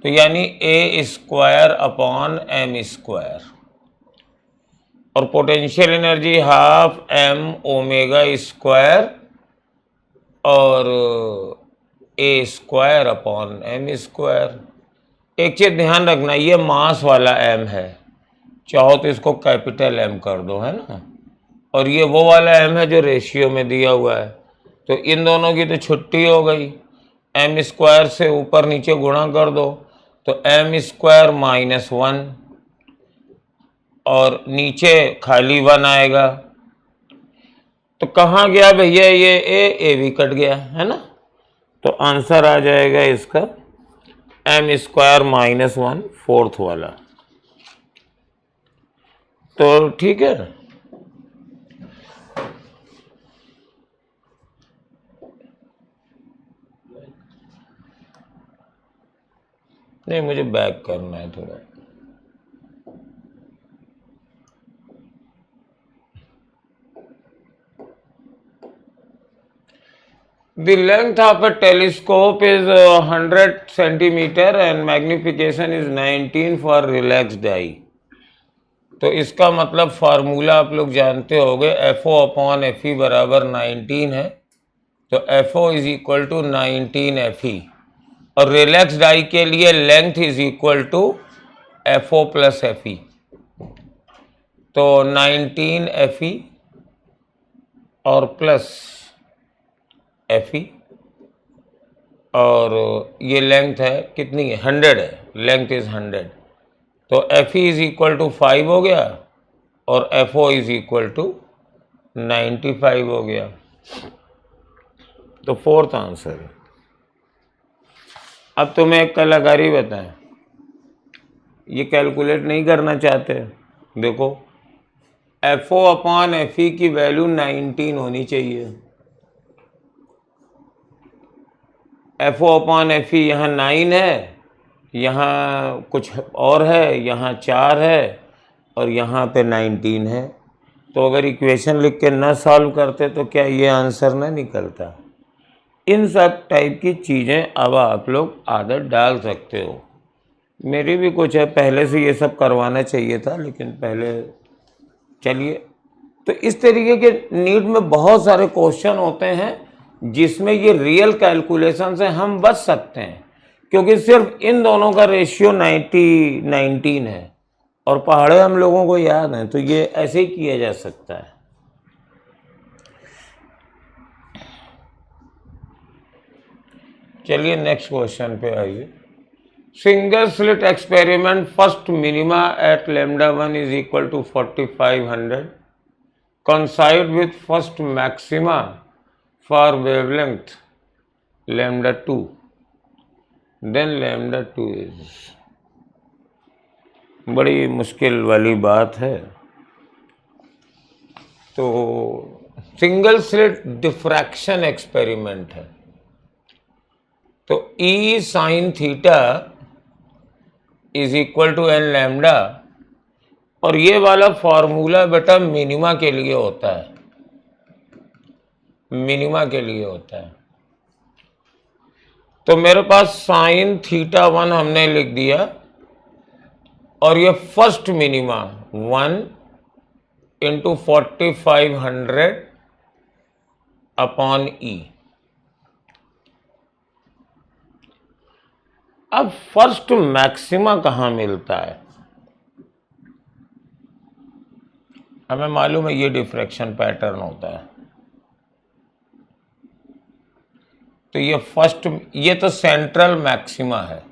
तो यानी A square upon m square, और पोटेंशियल एनर्जी ½ ओमेगा स्क्वायर और A square upon m square. एक चीज ध्यान रखना, ये मास वाला m है, चाहो तो इसको कैपिटल M कर दो, है ना, और ये वो वाला m है जो रेशियो में दिया हुआ है। तो इन दोनों की तो छुट्टी हो गई, m स्क्वायर से ऊपर नीचे गुणा कर दो तो m स्क्वायर -1 और नीचे खाली 1 आएगा। तो कहाँ गया भैया ये A भी कट गया, है ना, तो आंसर आ जाएगा इसका m स्क्वायर -1 फोर्थ वाला। तो ठीक है, नहीं मुझे बैक करना है थोड़ा। The length of a telescope is 100 centimeter and magnification is 19 for relaxed eye। तो इसका मतलब फार्मूला आप लोग जानते होंगे, FO अपॉन FE बराबर 19 है, तो FO is equal to 19 FE, और रिलैक्स्ड आई के लिए length is equal to FO plus FE, तो 19 FE और प्लस FE, और ये लेंथ है कितनी है 100 है, लेंथ इज 100, तो FE इज इक्वल टू 5 हो गया और FO इज इक्वल टू 95 हो गया। तो फोर्थ आंसर है। अब तुम्हें एक कलाकारी बताएं, ये कैलकुलेट नहीं करना चाहते। देखो FO अपॉन FE की वैल्यू 19 होनी चाहिए। FO अपॉन FE यहाँ 9 है, यहाँ कुछ और है, यहाँ 4 है और यहाँ पे 19 है। तो अगर इक्वेशन लिख के ना सॉल्व करते तो क्या ये आंसर ना निकलता। इन सब टाइप की चीज़ें अब आप लोग आदत डाल सकते हो। मेरी भी कुछ है, पहले से ये सब करवाना चाहिए था, लेकिन पहले चलिए। तो इस तरीके के नीट में बहुत सारे क्वेश्चन होते हैं जिसमें ये रियल कैलकुलेशन से हम बच सकते हैं, क्योंकि सिर्फ इन दोनों का रेशियो 19 है और पहाड़े हम लोगों को याद हैं, तो ये ऐसे ही किया जा सकता है। चलिए नेक्स्ट क्वेश्चन पे आइए। Single slit experiment first minima at λ1 is equal to 4500 coincide with first maxima for wavelength λ2, then λ2 is। बड़ी मुश्किल वाली बात है। तो सिंगल स्लिट डिफ्रैक्शन एक्सपेरिमेंट है, तो E sine theta is equal to n lambda, और ये वाला फॉर्मूला बेटा मिनिमा के लिए होता है, मिनिमा के लिए होता है। तो मेरे पास साइन थीटा 1 हमने लिख दिया, और ये first minima 1 into 4500 upon E। अब फर्स्ट मैक्सिमा कहाँ मिलता है? हमें मालूम है ये डिफ्रैक्शन पैटर्न होता है। तो ये फर्स्ट, ये तो सेंट्रल मैक्सिमा है,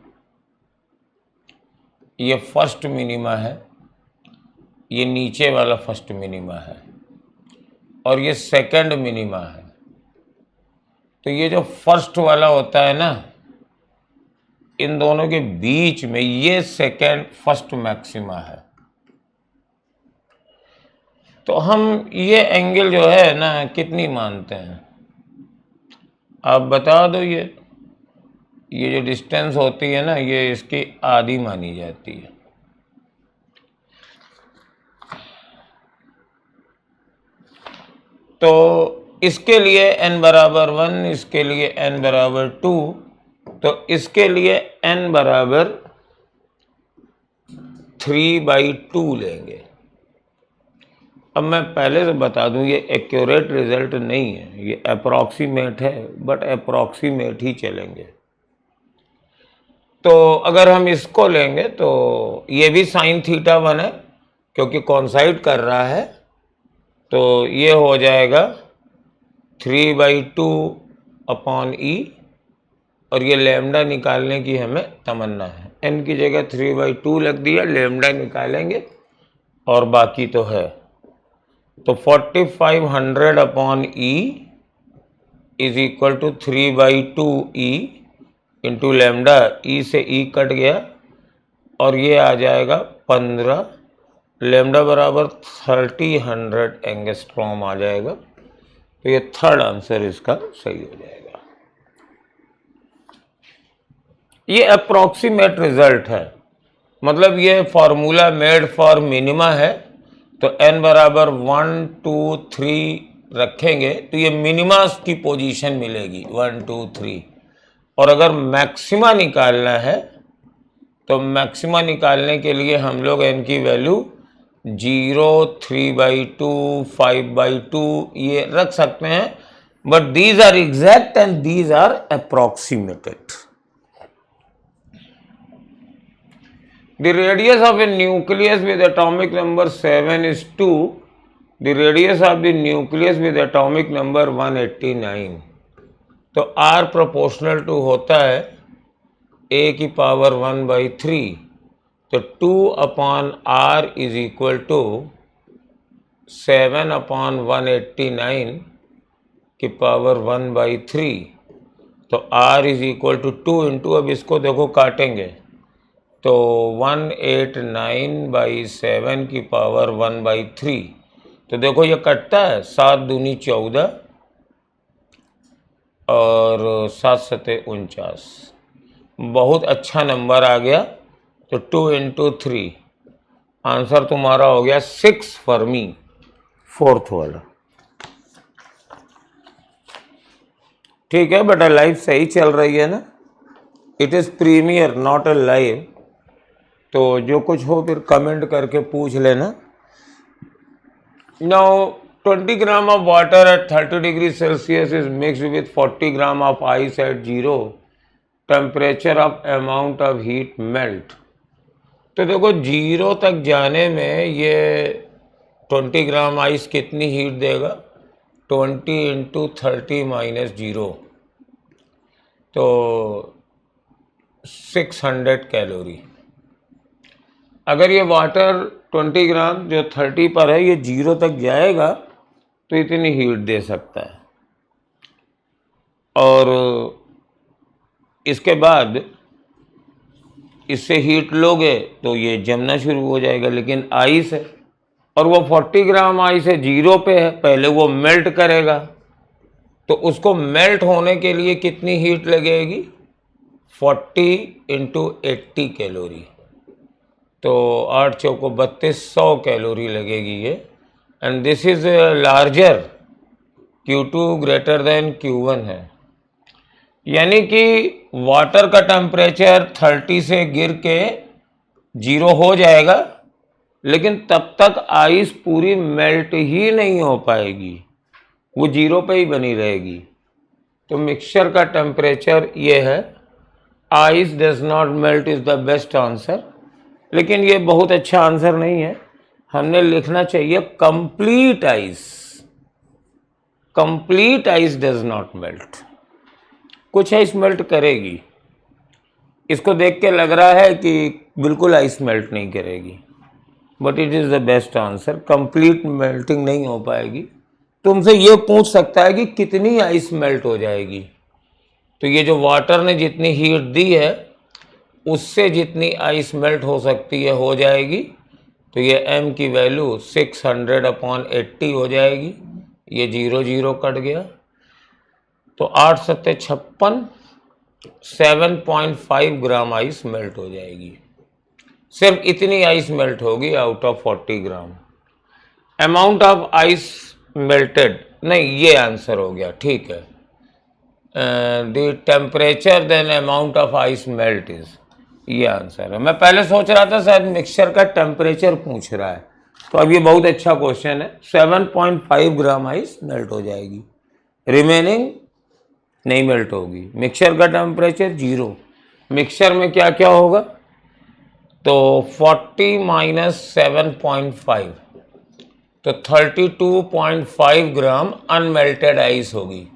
ये फर्स्ट मिनिमा है, ये नीचे वाला फर्स्ट मिनिमा है, और ये सेकंड मिनिमा है। तो ये जो फर्स्ट वाला होता है ना, इन दोनों के बीच में ये सेकंड फर्स्ट मैक्सिमा है। तो हम ये एंगल जो है ना कितनी मानते हैं, आप बता दो। ये जो डिस्टेंस होती है ना, ये इसकी आधी मानी जाती है। तो इसके लिए n बराबर 1, इसके लिए n बराबर 2, तो इसके लिए n बराबर 3/2 लेंगे। अब मैं पहले से बता दूं, ये एक्यूरेट रिजल्ट नहीं है, ये अप्रॉक्सीमेट है, बट अप्रॉक्सीमेट ही चलेंगे। तो अगर हम इसको लेंगे तो ये भी साइन थीटा 1 है, क्योंकि कॉन्साइड कर रहा है, तो ये हो जाएगा 3/2 अपॉन E, और ये लैम्डा निकालने की हमें तमन्ना है। n की जगह 3/2 लग दिया, लैम्डा निकालेंगे और बाकी तो है। तो 4500 upon E is equal to 3/2 E into lambda. E से E कट गया और ये आ जाएगा 15, लैम्डा बराबर 3000 एंगस्ट्रॉम आ जाएगा। तो ये थर्ड आंसर इसका सही हो जाएगा। ये अप्रॉक्सीमेट रिजल्ट है, मतलब ये फॉर्मूला मेड फॉर मिनिमा है। तो n बराबर 1 2 3 रखेंगे तो ये मिनिमा की पोजीशन मिलेगी 1 2 3। और अगर मैक्सिमा निकालना है तो मैक्सिमा निकालने के लिए हम लोग n की वैल्यू 0, 3/2, 5/2 ये रख सकते हैं, but these are exact and these are approximated. The radius of a nucleus with atomic number 7 is 2. The radius of the nucleus with atomic number 189. तो R proportional to होता है A की power 1/3। तो 2 upon R is equal to 7 upon 189 की power 1/3। तो R is equal to 2 into, अब इसको देखो काटेंगे तो तो 189/7 की पावर 1/3। तो देखो ये कटता है, 7 दूनी 14 और 7 सते 49। बहुत अच्छा नंबर आ गया। तो 2 × 3 आंसर तुम्हारा हो गया 6 फर्मी, फोर्थ वाला। ठीक है बेटा, लाइफ सही चल रही है ना? It is premiere not a live. तो जो कुछ हो फिर कमेंट करके पूछ लेना। Now 20 gram of water at 30 degree Celsius is mixed with 40 gram of ice at 0 temperature of amount of heat melt. तो देखो 0 तक जाने में ये 20 ग्राम आइस कितनी हीट देगा? 20 × 30 - 0, तो 600 कैलोरी। अगर ये वाटर 20 ग्राम जो 30 पर है ये 0 तक जाएगा तो इतनी हीट दे सकता है। और इसके बाद इससे हीट लोगे तो ये जमना शुरू हो जाएगा। लेकिन आइस है और वो 40 ग्राम आइस है, 0 पे है, पहले वो मेल्ट करेगा। तो उसको मेल्ट होने के लिए कितनी हीट लगेगी? 40 × 80 कैलोरी। तो 8 चौको 32, 100 कैलोरी लगेगी ये। And this is larger, Q2 greater than Q1 है। यानी कि वाटर का टेम्परेचर 30 से गिर के 0 हो जाएगा, लेकिन तब तक आइस पूरी मेल्ट ही नहीं हो पाएगी, वो 0 पे ही बनी रहेगी। तो मिक्सचर का टेम्परेचर ये है। Ice does not melt is the best answer, लेकिन ये बहुत अच्छा आंसर नहीं है। हमने लिखना चाहिए complete ice. Complete ice does not melt. कुछ आइस मेल्ट करेगी, इसको देख के लग रहा है कि बिल्कुल आइस मेल्ट नहीं करेगी, but it is the best answer. Complete melting नहीं हो पाएगी। तुमसे ये पूछ सकता है कि कितनी आइस मेल्ट हो जाएगी। तो ये जो वाटर ने जितनी हीट दी है उससे जितनी आइस मेल्ट हो सकती है हो जाएगी। तो ये m की वैल्यू 600/80 हो जाएगी। ये 0 0 कट गया, तो 8 सत्ते 56, 7.5 ग्राम आइस मेल्ट हो जाएगी। सिर्फ इतनी आइस मेल्ट होगी out of 40 gram. Amount of ice melted नहीं, ये आंसर हो गया। ठीक है, the temperature then amount of ice melt is, ये आंसर है। मैं पहले सोच रहा था शायद मिक्सचर का टेम्परेचर पूछ रहा है, तो अब ये बहुत अच्छा क्वेश्चन है। 7.5 ग्राम आइस मेल्ट हो जाएगी, रिमेनिंग नहीं मेल्ट होगी। मिक्सचर का टेम्परेचर 0। मिक्सचर में क्या क्या होगा? तो 40 - 7.5, तो 32.5 ग्राम अनमेल्टेड आइस होगी।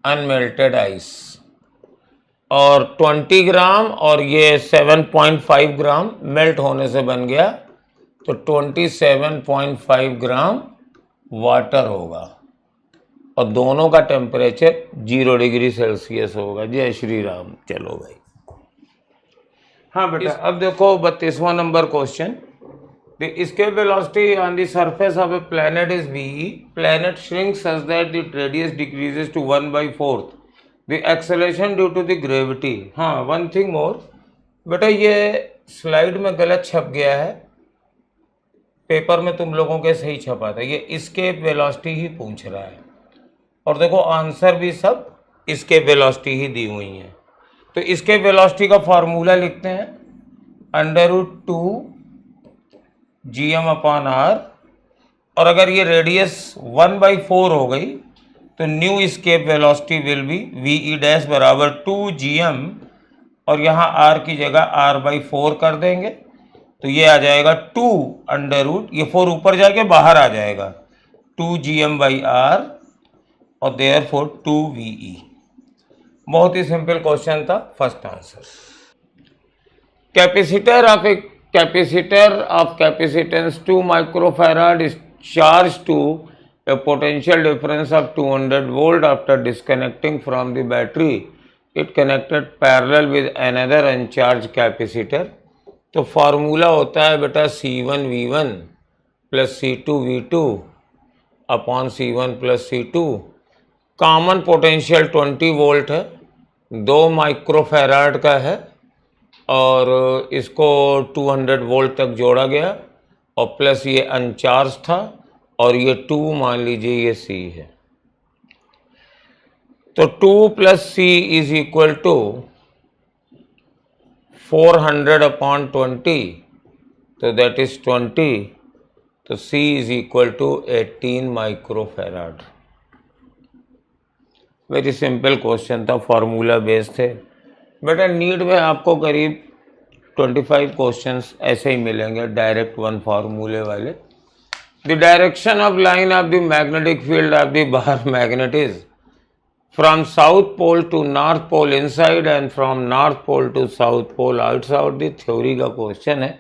अनमेल्टेड आइस, और 20 ग्राम और ये 7.5 ग्राम मेल्ट होने से बन गया, तो 27.5 ग्राम वाटर होगा। और दोनों का टेम्परेचर 0 डिग्री सेल्सियस होगा। जय श्री राम। चलो भाई, हाँ बेटा, अब देखो 32वां number question. The escape velocity on the surface of a planet is v. Planet shrinks such that the radius decreases to 1/4. The acceleration due to the gravity. हाँ, one thing more. बेटा ये स्लाइड में गलत छप गया है, paper में तुम लोगों के सही छपा था। ये escape velocity ही पूछ रहा है, और देखो आंसर भी सब escape velocity ही दी हुई है। तो escape velocity का फॉर्मूला लिखते हैं, √2 gm/r। और अगर ये रेडियस 1/4 हो गई तो new escape velocity will be ve' बराबर 2 gm, और यहाँ r की जगह r/4 कर देंगे, तो ये आ जाएगा 2 √, ये 4 ऊपर जाके बाहर आ जाएगा, 2 gm/r, और देयरफॉर 2 ve। बहुत ही सिंपल क्वेश्चन था, first answer. Capacitor of capacitance 2 microfarad is charged to a potential difference of 200 volt after disconnecting from the battery it connected parallel with another अनचार्ज capacitor. तो फार्मूला होता है बेटा C1V1 plus C2V2 upon C1 plus C2। Common potential 20 volt है, 2 microfarad का है और इसको 200 volt तक जोड़ा गया और प्लस ये अनचार्ज था और ये 2 मान लीजिए ये C है। तो 2 plus C is equal to 400 upon 20, तो दैट इज 20, तो C is equal to 18 microfarad. Very simple question था, फार्मूला बेस्ड थे। बेटा नीट में आपको करीब 25 क्वेश्चंस ऐसे ही मिलेंगे डायरेक्ट वन फार्मूले वाले। The direction of line of the magnetic field of the bar magnet is from south pole to north pole inside and from north pole to south pole outside. The theory का question है।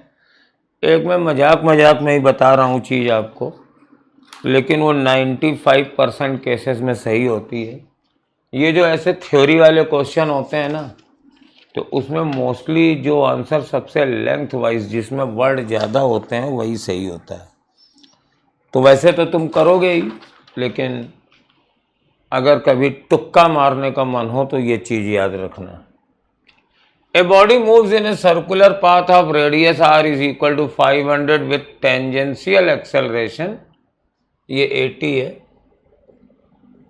एक मैं मजाक में ही बता रहा हूँ चीज़ आपको, लेकिन वो 95% केसेस में सही होती है। ये जो ऐसे थ्योरी वाले क्वेश्चन होते हैं ना, तो उसमें मोस्टली जो आंसर सबसे लेंथ वाइज जिसमें वर्ड ज़्यादा होते हैं वही सही होता है। तो वैसे तो तुम करोगे ही, लेकिन अगर कभी तुक्का मारने का मन हो तो ये चीज़ याद रखना। A body moves in a circular path of radius r is equal to 500 with tangential acceleration, ये 80 है,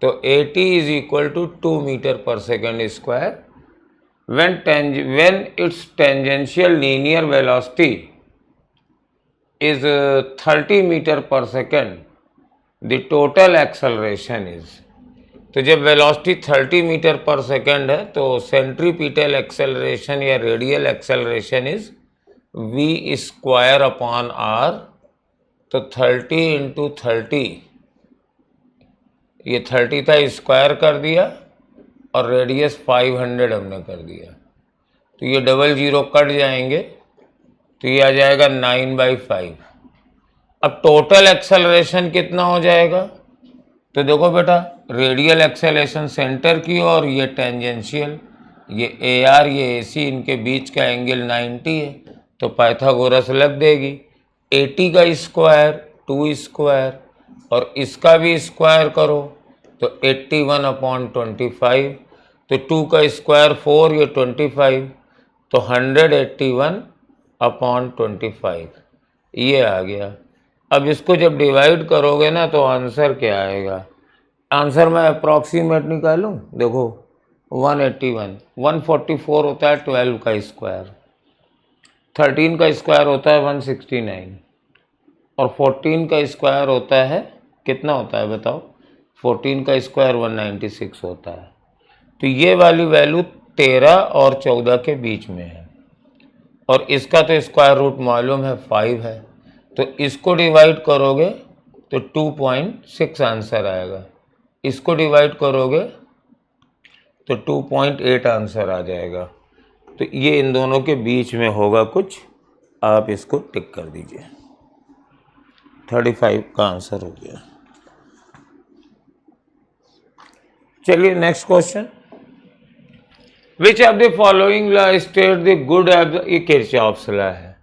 तो 80 इज इक्वल टू 2 मीटर पर second square. when its tangential linear velocity is 30 metre पर second, the total acceleration is, तो जब velocity 30 metre पर second है तो सेंट्रीपिटल एक्सेलरेशन या radial acceleration is v square upon r। तो 30 इंटू 30, ये 30 था, स्क्वायर कर दिया और रेडियस 500 हमने कर दिया, तो ये डबल जीरो कट जाएंगे, तो ये आ जाएगा 9/5। अब टोटल एक्सेलरेशन कितना हो जाएगा? तो देखो बेटा, रेडियल एक्सेलरेशन सेंटर की और ये टेंजेंशियल, ये AR ये AC, इनके बीच का एंगल 90 है, तो पाइथागोरस लग देगी। 80 का स्क्वायर 2 स्क्वायर और इसका भी स्क्वायर करो तो 81 अपॉन 25, तो 2 का स्क्वायर 4, ये 25, तो 181 अपॉन 25 ये आ गया। अब इसको जब डिवाइड करोगे ना तो आंसर क्या आएगा? आंसर मैं अप्रॉक्सीमेट निकालूं, देखो 181, 144 होता है 12 का स्क्वायर, 13 का स्क्वायर होता है 169 और 14 का स्क्वायर होता है कितना होता है बताओ? 14 का स्क्वायर 196 होता है। तो ये वाली वैल्यू 13 और 14 के बीच में है और इसका तो स्क्वायर रूट मालूम है 5 है, तो इसको डिवाइड करोगे तो 2.6 आंसर आएगा, इसको डिवाइड करोगे तो 2.8 आंसर आ जाएगा। तो ये इन दोनों के बीच में होगा कुछ, आप इसको टिक कर दीजिए। 35 का आंसर हो गया। चलिए next question. Which of the following law state the good of the, ये किरचॉफ्स लॉ है।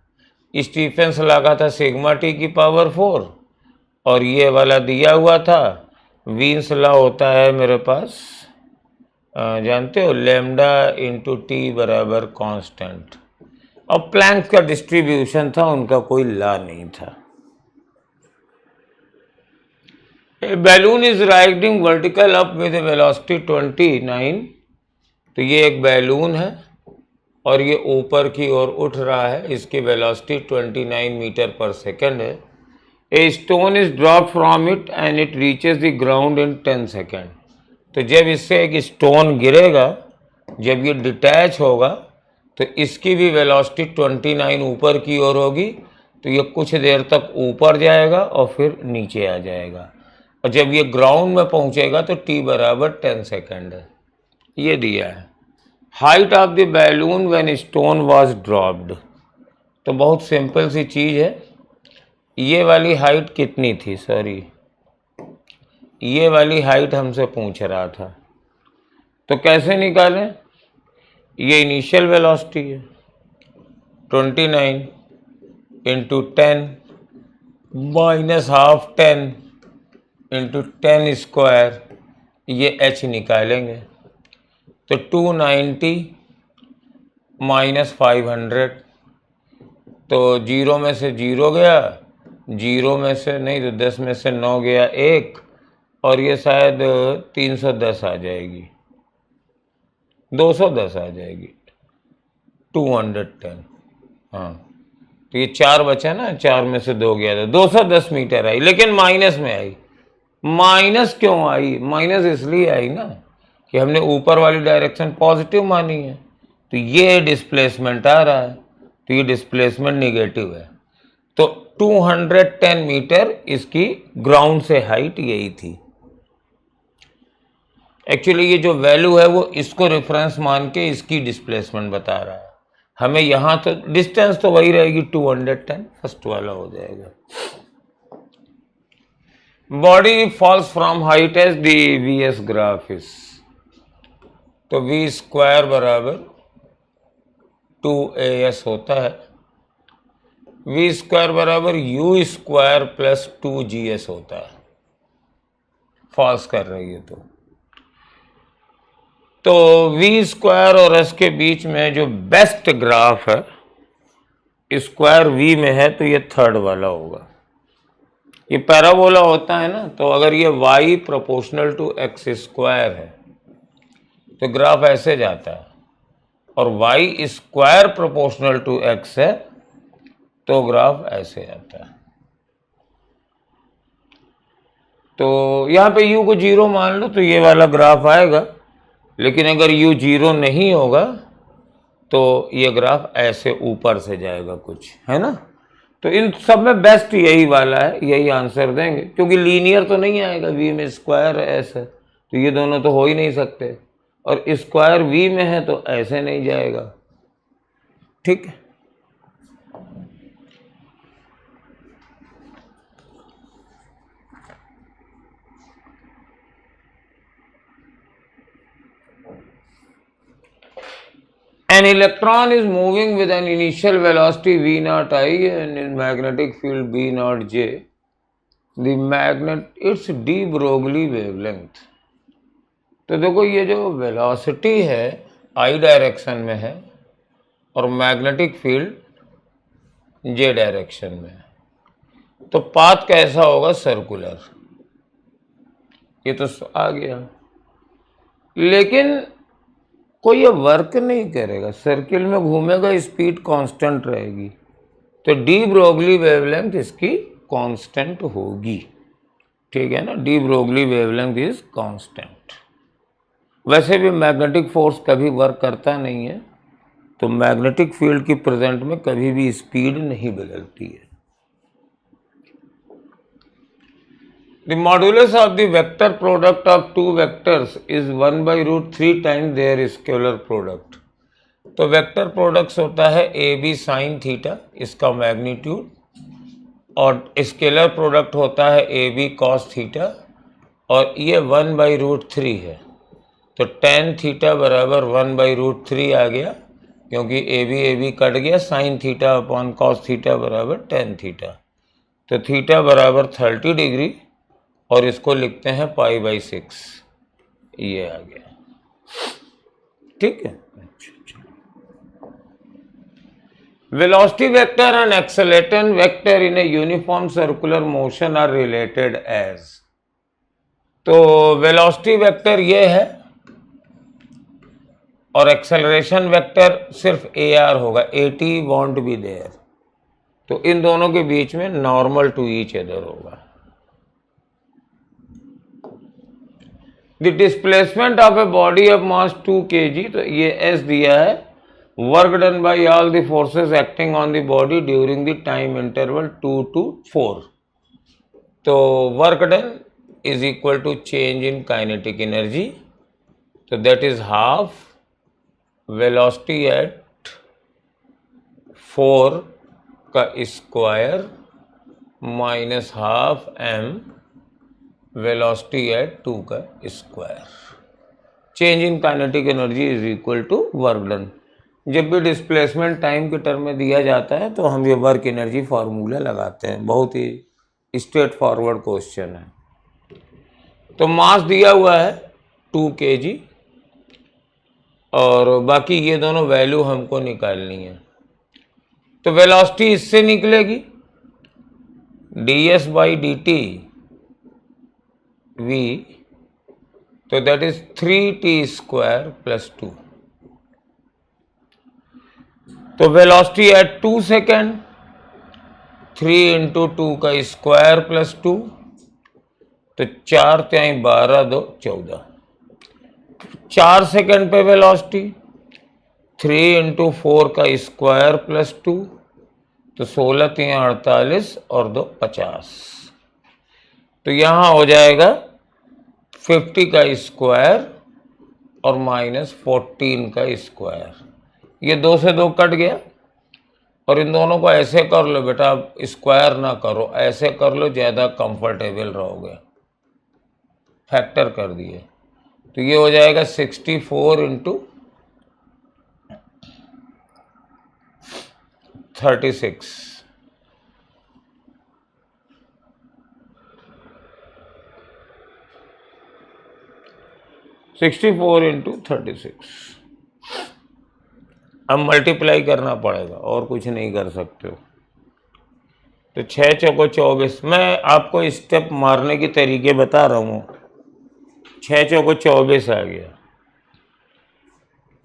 स्टीफेंस लॉ का था सिग्मा टी की पावर 4 और ये वाला दिया हुआ था वीन्स लॉ होता है मेरे पास, जानते हो, लैम्डा इंटू टी बराबर कांस्टेंट। और प्लैंक का डिस्ट्रीब्यूशन था, उनका कोई लॉ नहीं था। A balloon is riding vertical up with velocity 29, तो ये एक बैलून है और ये ऊपर की ओर उठ रहा है, इसकी वेलोसिटी 29 मीटर पर सेकेंड है। A stone is drop from it and it reaches the ground in 10 second. तो जब इससे एक स्टोन गिरेगा, जब ये डिटैच होगा तो इसकी भी वेलोसिटी 29 ऊपर की ओर होगी, तो ये कुछ देर तक ऊपर जाएगा और फिर नीचे आ जाएगा और जब ये ग्राउंड में पहुंचेगा तो t बराबर 10 सेकेंड है। ये दिया है। Height of the balloon when stone was dropped, तो बहुत सिंपल सी चीज़ है। ये वाली हाइट कितनी थी? सॉरी, ये वाली हाइट हमसे पूछ रहा था, तो कैसे निकालें? ये इनिशियल वेलोसिटी है, 29 into 10 minus half 10 into 10 square, ये h निकालेंगे तो 290 माइनस 500, तो 0 में से 0 गया, 0 में से नहीं तो 10 में से 9 गया 1, और ये शायद 310 आ जाएगी, 210 आ जाएगी, 210। हाँ, तो ये 4 बचा ना, 4 में से 2 गया था, 210 मीटर आई, लेकिन माइनस में आई। माइनस क्यों आई? माइनस इसलिए आई ना कि हमने ऊपर वाली डायरेक्शन पॉजिटिव मानी है, तो ये डिस्प्लेसमेंट आ रहा है, तो ये डिस्प्लेसमेंट निगेटिव है। तो 210 मीटर इसकी ग्राउंड से हाइट यही थी। एक्चुअली ये जो वैल्यू है वो इसको रेफरेंस मान के इसकी डिस्प्लेसमेंट बता रहा है। हमें यहाँ तो डिस्टेंस तो वही रहेगी 210, फर्स्ट वाला हो जाएगा। Body falls from height as the VS graph is, तो वी स्क्वायर बराबर 2as होता है, वी स्क्वायर बराबर यू स्क्वायर प्लस 2gs होता है। फॉल्स कर रही है तो वी स्क्वायर और एस के बीच में जो बेस्ट ग्राफ है, स्क्वायर वी में है, तो ये थर्ड वाला होगा। ये पैराबोला होता है ना, तो अगर ये y proportional to X square है तो ग्राफ ऐसे जाता है, और y square proportional to X है तो ग्राफ ऐसे आता है। तो यहाँ पे u को 0 मान लो तो ये वाला ग्राफ आएगा, लेकिन अगर u 0 नहीं होगा तो ये ग्राफ ऐसे ऊपर से जाएगा कुछ, है ना। तो इन सब में बेस्ट यही वाला है, यही आंसर देंगे, क्योंकि लीनियर तो नहीं आएगा, v में स्क्वायर ऐसे, तो ये दोनों तो हो ही नहीं सकते, और स्क्वायर v में है तो ऐसे नहीं जाएगा। ठीक है, an electron is moving with an initial velocity v naught I and in magnetic field b naught j, the magnet its de Broglie wavelength। तो देखो ये जो वेलोसिटी है i डायरेक्शन में है और मैग्नेटिक फील्ड j डायरेक्शन में है, तो पाथ कैसा होगा? सर्कुलर। ये तो आ गया, लेकिन कोई ये वर्क नहीं करेगा, सर्किल में घूमेगा, स्पीड कांस्टेंट रहेगी, तो डी ब्रोगली वेवलेंथ इसकी कांस्टेंट होगी। ठीक है ना, de Broglie wavelength is constant. वैसे भी मैग्नेटिक फोर्स कभी वर्क करता नहीं है, तो मैग्नेटिक फील्ड की प्रेजेंट में कभी भी स्पीड नहीं बदलती है। The modulus of the vector product of two vectors is 1 by root 3 times their scalar product। तो वेक्टर प्रोडक्ट्स होता है ए बी साइन थीटा, इसका मैग्नीट्यूड, और स्केलर प्रोडक्ट होता है ए बी कॉस थीटा, और ये 1 बाई रूट 3 है, तो टेन थीटा बराबर 1 बाई रूट 3 आ गया, क्योंकि ए बी कट गया, sine theta upon cos theta बराबर टेन थीटा, तो थीटा बराबर 30 डिग्री, और इसको लिखते हैं पाई बाई 6, ये आ गया। ठीक है, velocity vector and acceleration vector in a uniform circular motion are related as. तो वेलोसिटी वेक्टर ये है और एक्सेलरेशन वेक्टर सिर्फ ए आर होगा, AT वॉन्ट बी देयर, तो इन दोनों के बीच में नॉर्मल टू ईच अदर होगा। The displacement of a body of mass 2 kg, तो ये एस दिया है, work done by all the forces acting on the body during the time interval 2 to 4, तो work done is equal to change in kinetic energy, तो that is half velocity at 4 का square minus half m velocity at 2 का square. Change in kinetic energy is equal to work done. जब भी displacement time के term में दिया जाता है तो हम ये वर्क एनर्जी फार्मूला लगाते हैं। बहुत ही स्ट्रेट फॉरवर्ड क्वेश्चन है। तो मास दिया हुआ है 2 kg और बाकी ये दोनों वैल्यू हमको निकालनी है। तो वेलोसिटी इससे निकलेगी ds by D T v, तो दैट इज 3t² प्लस 2। तो वेलोसिटी एट 2 सेकेंड 3 इंटू 2 का स्क्वायर प्लस 2, तो 4 त्याई 12 2 14। 4 सेकेंड पे वेलोसिटी 3 इंटू 4 का स्क्वायर प्लस 2, तो 16 3 48 और 2 50। तो यहाँ हो जाएगा 50 का स्क्वायर और माइनस 14 का स्क्वायर। ये 2 से 2 कट गया और इन दोनों को ऐसे कर लो बेटा, आप स्क्वायर ना करो, ऐसे कर लो, ज़्यादा कंफर्टेबल रहोगे। फैक्टर कर दिए तो ये हो जाएगा 64 इंटू 36। अब मल्टीप्लाई करना पड़ेगा और कुछ नहीं कर सकते हो। तो 6 चौको 24। मैं आपको स्टेप मारने की तरीके बता रहा हूँ। 6 चौको 24 आ गया,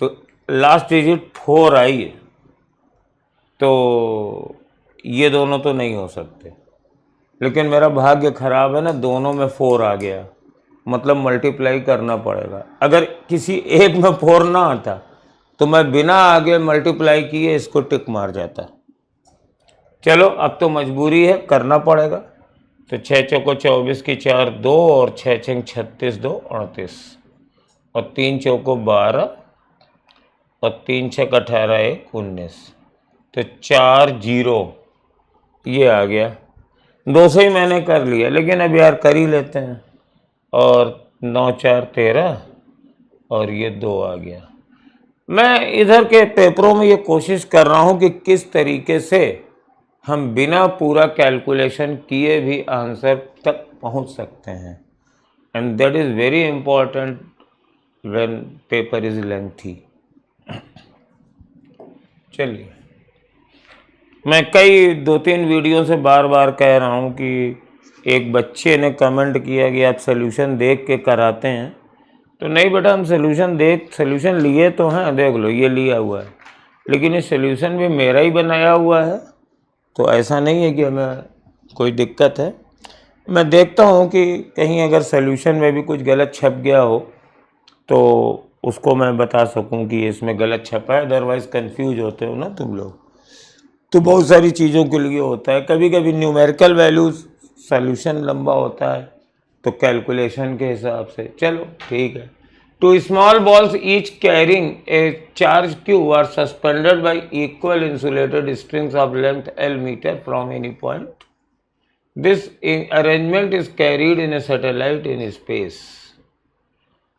तो लास्ट डिजिट 4 आई है, तो ये दोनों तो नहीं हो सकते। लेकिन मेरा भाग्य खराब है ना, दोनों में 4 आ गया, मतलब मल्टीप्लाई करना पड़ेगा। अगर किसी एक में 4 ना आता तो मैं बिना आगे मल्टीप्लाई किए इसको टिक मार जाता। चलो अब तो मजबूरी है, करना पड़ेगा। तो 6 चौको 24 की 4 2 और 6 छंग 36 2 38 और 3 चौको 12 और 3 छक 18 1 19, तो 4 0 ये आ गया। 2 से ही मैंने कर लिया, लेकिन अब यार कर ही लेते हैं। और 9 4 13 और ये 2 आ गया। मैं इधर के पेपरों में ये कोशिश कर रहा हूँ कि किस तरीके से हम बिना पूरा कैलकुलेशन किए भी आंसर तक पहुँच सकते हैं, and that is very important when paper is lengthy. चलिए, मैं कई 2-3 वीडियो से बार बार कह रहा हूँ कि एक बच्चे ने कमेंट किया कि आप सॉल्यूशन देख के कराते हैं। तो नहीं बेटा, हम सॉल्यूशन लिए तो हैं, देख लो ये लिया हुआ है, लेकिन ये सॉल्यूशन भी मेरा ही बनाया हुआ है, तो ऐसा नहीं है कि हमें कोई दिक्कत है। मैं देखता हूँ कि कहीं अगर सॉल्यूशन में भी कुछ गलत छप गया हो तो उसको मैं बता सकूँ कि इसमें गलत छपा है, अदरवाइज़ कंफ्यूज होते हो ना तुम लोग। तो बहुत सारी चीज़ों के लिए होता है, कभी कभी न्यूमेरिकल वैल्यूज़ सॉल्यूशन लंबा होता है तो कैलकुलेशन के हिसाब से। चलो ठीक है। 2 small balls each carrying a charge Q are suspended by equal insulated strings of length L meter from any point. This arrangement is carried in a satellite in space.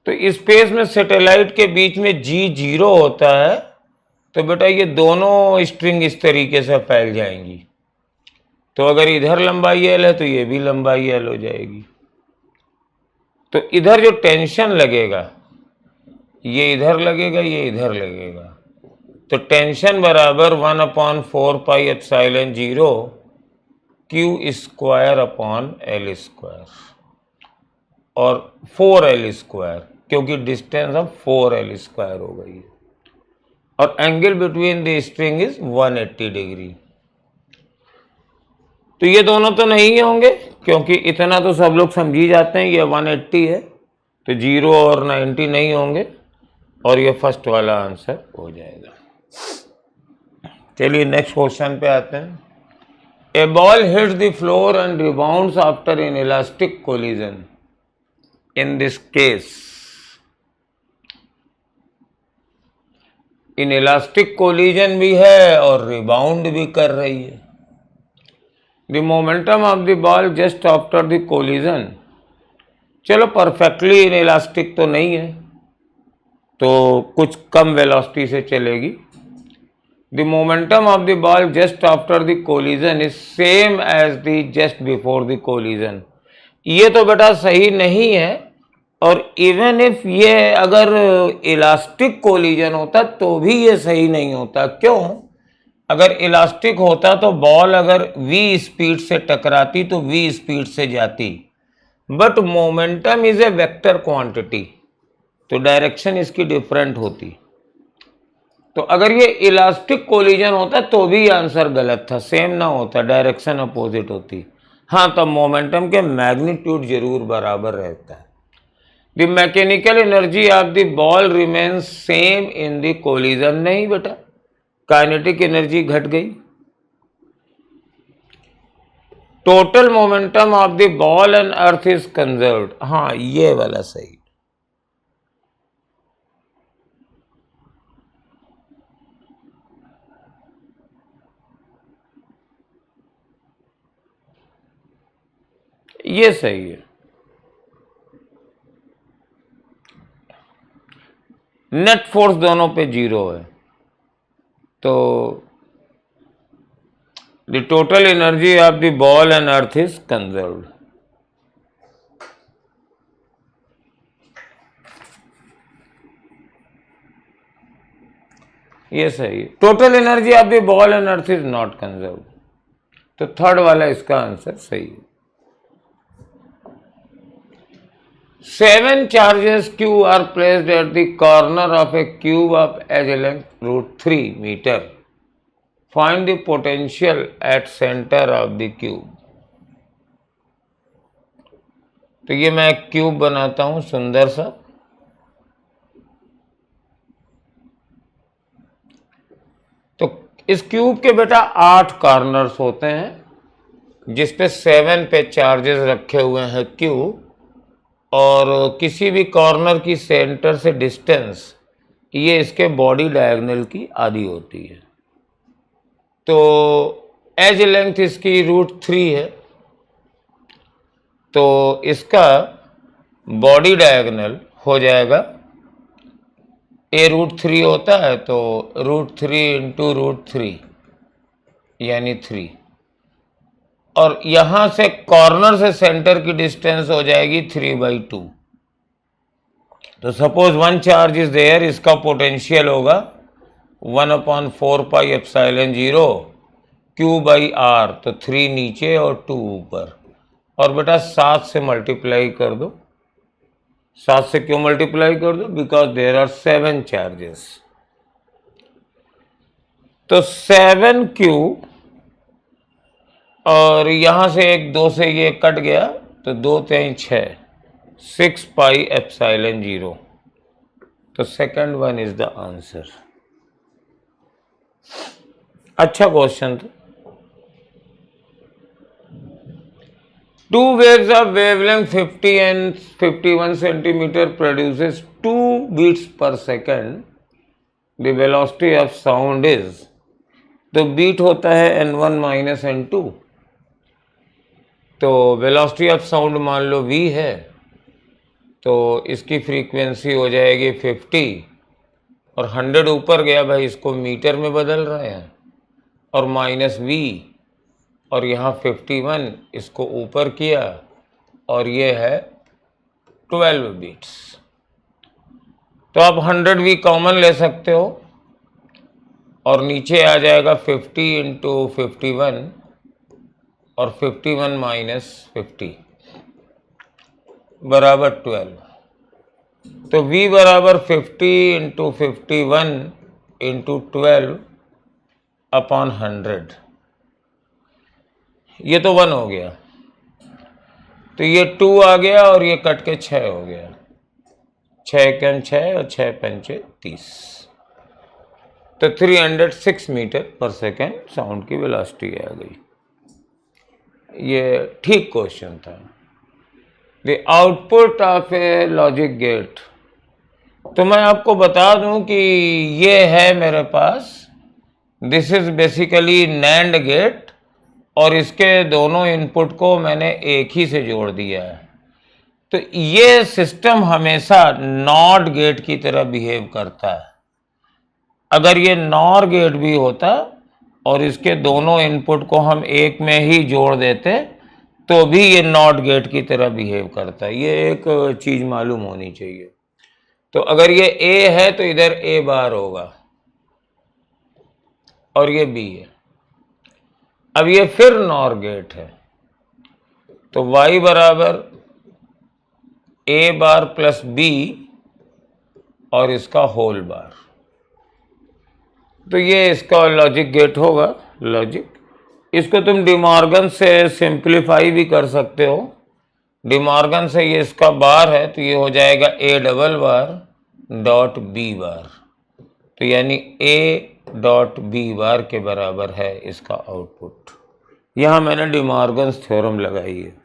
तो स्पेस में satellite के बीच में G0 होता है, तो बेटा ये दोनों स्ट्रिंग इस तरीके से फैल जाएंगी। तो अगर इधर लंबाई L है तो ये भी लंबाई L हो जाएगी। तो इधर जो टेंशन लगेगा ये इधर लगेगा, ये इधर लगेगा, तो टेंशन बराबर 1/4 pi epsilon 0 Q square upon L square और 4L स्क्वायर, क्योंकि डिस्टेंस अब 4L स्क्वायर हो गई है, और angle between the string is 180 degree. तो ये दोनों तो नहीं होंगे, क्योंकि इतना तो सब लोग समझ ही जाते हैं ये 180 है, तो 0 और 90 नहीं होंगे, और ये फर्स्ट वाला आंसर हो जाएगा। चलिए नेक्स्ट क्वेश्चन पे आते हैं। A ball hits the floor and rebounds after an elastic collision. In this case, inelastic collision भी है और रिबाउंड भी कर रही है। The momentum of the ball just after the collision. चलो परफेक्टली इन इलास्टिक तो नहीं है, तो कुछ कम वेलोसिटी से चलेगी। The momentum of the ball just after the collision is same as the just before the collision. ये तो बेटा सही नहीं है, और इवन इफ ये अगर इलास्टिक कोलिजन होता तो भी ये सही नहीं होता। क्यों? अगर इलास्टिक होता तो बॉल अगर v स्पीड से टकराती तो v स्पीड से जाती, but momentum is a vector quantity, तो डायरेक्शन इसकी डिफरेंट होती। तो अगर ये इलास्टिक कोलिजन होता तो भी आंसर गलत था, सेम ना होता, डायरेक्शन अपोजिट होती। हाँ, तब मोमेंटम के मैग्नीट्यूड जरूर बराबर रहता है। The mechanical energy of the ball remains same in the collision. नहीं बेटा, काइनेटिक एनर्जी घट गई। Total momentum of the ball and earth is conserved. हाँ, ये वाला सही। ये सही है। नेट फोर्स दोनों पे 0 है, तो the total energy of the ball and earth is conserved. ये सही है। Total energy of the ball and earth is not conserved, तो थर्ड वाला इसका आंसर सही है। 7 charges Q are placed at the corner of a cube of edge length √3 meter. Find the potential at center of the cube. तो ये मैं एक cube बनाता हूं सुंदर सा। तो इस क्यूब के बेटा 8 कॉर्नर्स होते हैं, जिसपे 7 पे चार्जेस रखे हुए हैं Q, और किसी भी कॉर्नर की सेंटर से डिस्टेंस ये इसके बॉडी डायगोनल की आधी होती है। तो एज लेंथ इसकी √3 है, तो इसका बॉडी डायगोनल हो जाएगा, ए √3 होता है तो √3 इंटू √3 यानी 3, और यहां से कॉर्नर से सेंटर की डिस्टेंस हो जाएगी 3/2। तो सपोज 1 चार्ज इज देयर, इसका पोटेंशियल होगा 1/4πε0 Q/r, तो 3 नीचे और 2 ऊपर। और बेटा 7 से मल्टीप्लाई कर दो। 7 से क्यों मल्टीप्लाई कर दो? Because there are 7 charges. तो 7Q, और यहां से एक 2 से ये कट गया, तो 2 3 6, 6πε0। तो second one is the answer. अच्छा क्वेश्चन था। 2 waves of wavelength 50 and 51 centimeter produces 2 beats per second. The velocity of sound is, तो बीट होता है n1 माइनस n2, तो वेलोसिटी ऑफ साउंड मान लो v है, तो इसकी फ्रीक्वेंसी हो जाएगी 50, और 100 ऊपर गया भाई, इसको मीटर में बदल रहे हैं, और माइनस v, और यहाँ 51 इसको ऊपर किया, और ये है 12 बीट्स। तो आप 100v कॉमन ले सकते हो, और नीचे आ जाएगा 50 इंटू 51, और 51 माइनस 50 बराबर 12। तो v बराबर 50 इंटू 51 इंटू 12/100, ये तो 1 हो गया, तो ये 2 आ गया, और ये कट के 6 हो गया। 6 कम 6 और 6 पंचे 30, तो 306 मीटर पर सेकेंड साउंड की वेलोसिटी आ गई। ये ठीक क्वेश्चन था। The output of a logic gate, तो मैं आपको बता दूं कि ये है मेरे पास, this is basically NAND gate, और इसके दोनों इनपुट को मैंने एक ही से जोड़ दिया है। तो ये सिस्टम हमेशा नॉट गेट की तरह बिहेव करता है। अगर ये नॉर गेट भी होता और इसके दोनों इनपुट को हम एक में ही जोड़ देते तो भी ये नॉट गेट की तरह बिहेव करता है। ये एक चीज मालूम होनी चाहिए। तो अगर ये ए है तो इधर ए बार होगा और ये बी है। अब ये फिर नॉर गेट है तो y बराबर ए बार प्लस बी और इसका होल बार। तो ये इसका लॉजिक गेट होगा। लॉजिक इसको तुम डिमॉर्गन से सिंप्लीफाई भी कर सकते हो। डिमॉर्गन से ये इसका बार है तो ये हो जाएगा A double bar dot B bar. तो यानी ए डॉट बी बार के बराबर है इसका आउटपुट। यहां मैंने डिमॉर्गन्स थ्योरम लगाई है।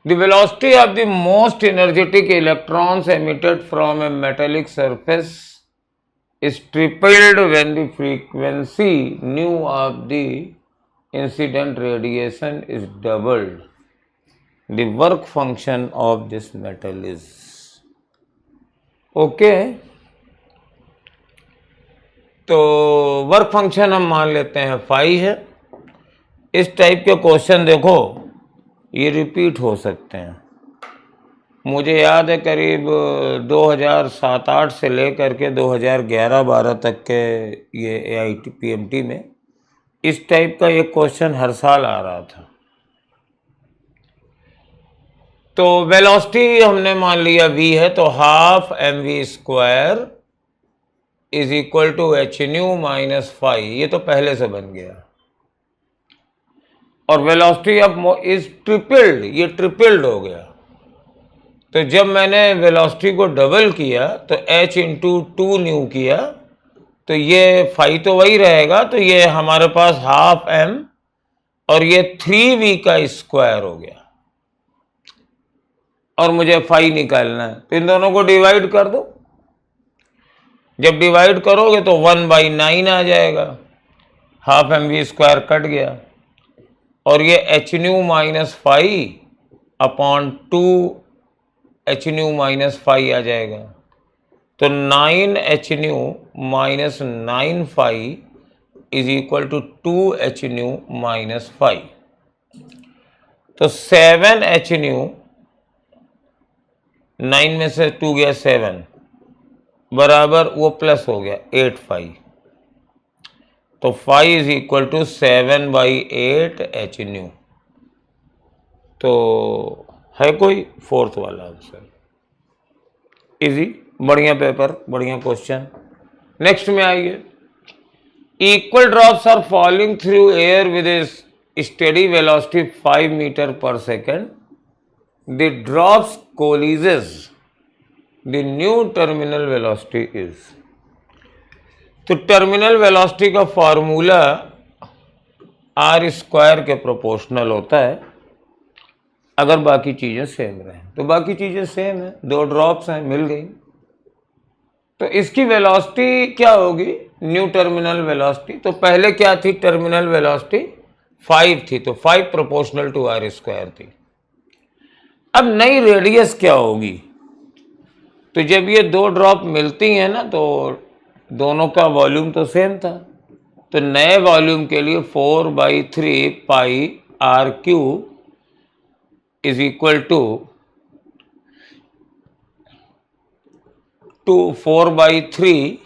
The velocity of the most energetic electrons emitted from a metallic surface is tripled when the frequency nu of the incident radiation is doubled. The work function of this metal is okay. तो work function हम मान लेते हैं phi है। इस type के question देखो ये रिपीट हो सकते हैं। मुझे याद है करीब 2007-8 से लेकर के 2011-12 तक के ये AIT PMT में इस टाइप का एक क्वेश्चन हर साल आ रहा था। तो वेलोसिटी हमने मान लिया v है तो half mv square is equal to H nu minus phi. ये तो पहले से बन गया। और वेलोसिटी अब इज ट्रिपल्ड, ये ट्रिपल्ड हो गया। तो जब मैंने वेलोसिटी को डबल किया तो h इंटू 2 न्यू किया तो ये फाई तो वही रहेगा। तो ये हमारे पास हाफ m और ये 3v का स्क्वायर हो गया। और मुझे फाई निकालना है तो इन दोनों को डिवाइड कर दो। जब डिवाइड करोगे तो 1/9 आ जाएगा। हाफ mv स्क्वायर कट गया और ये H nu minus phi upon 2 H nu minus phi आ जाएगा। तो 9 H nu minus 9 phi is equal to 2 H nu minus phi. तो 7 एच न्यू, 9 में से 2 गया 7 बराबर वो प्लस हो गया 8 फाई। तो phi is equal to 7/8 H nu. तो है कोई फोर्थ वाला आंसर। इजी, बढ़िया पेपर, बढ़िया क्वेश्चन। नेक्स्ट में आइए। Equal drops are falling through air with a steady velocity 5 metre पर second. The drops collides the new terminal velocity is. तो टर्मिनल वेलोसिटी का फॉर्मूला आर स्क्वायर के प्रोपोर्शनल होता है अगर बाकी चीज़ें सेम रहें। तो बाकी चीज़ें सेम है, 2 ड्रॉप्स हैं, मिल गई। तो इसकी वेलोसिटी क्या होगी? New terminal velocity. तो पहले क्या थी? टर्मिनल वेलोसिटी 5 थी तो 5 प्रोपोर्शनल टू आर स्क्वायर थी। अब नई रेडियस क्या होगी? तो जब ये 2 ड्रॉप मिलती हैं ना तो दोनों का वॉल्यूम तो सेम था। तो नए वॉल्यूम के लिए 4/3 pi R cube is equal to 4/3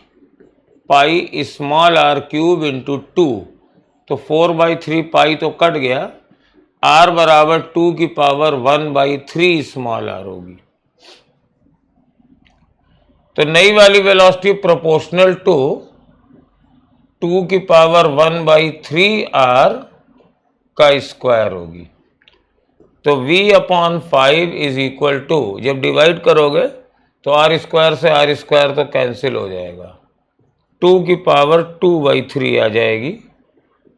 pi small R cube into 2। तो 4/3 पाई तो कट गया, आर बराबर 2 की पावर 1/3 स्मॉल आर होगी। तो नई वाली वेलोसिटी प्रोपोर्शनल टू 2 की पावर 1/3 आर का स्क्वायर होगी। तो v/5 इज इक्वल टू, जब डिवाइड करोगे तो आर स्क्वायर से आर स्क्वायर तो कैंसिल हो जाएगा, 2 की पावर 2/3 आ जाएगी।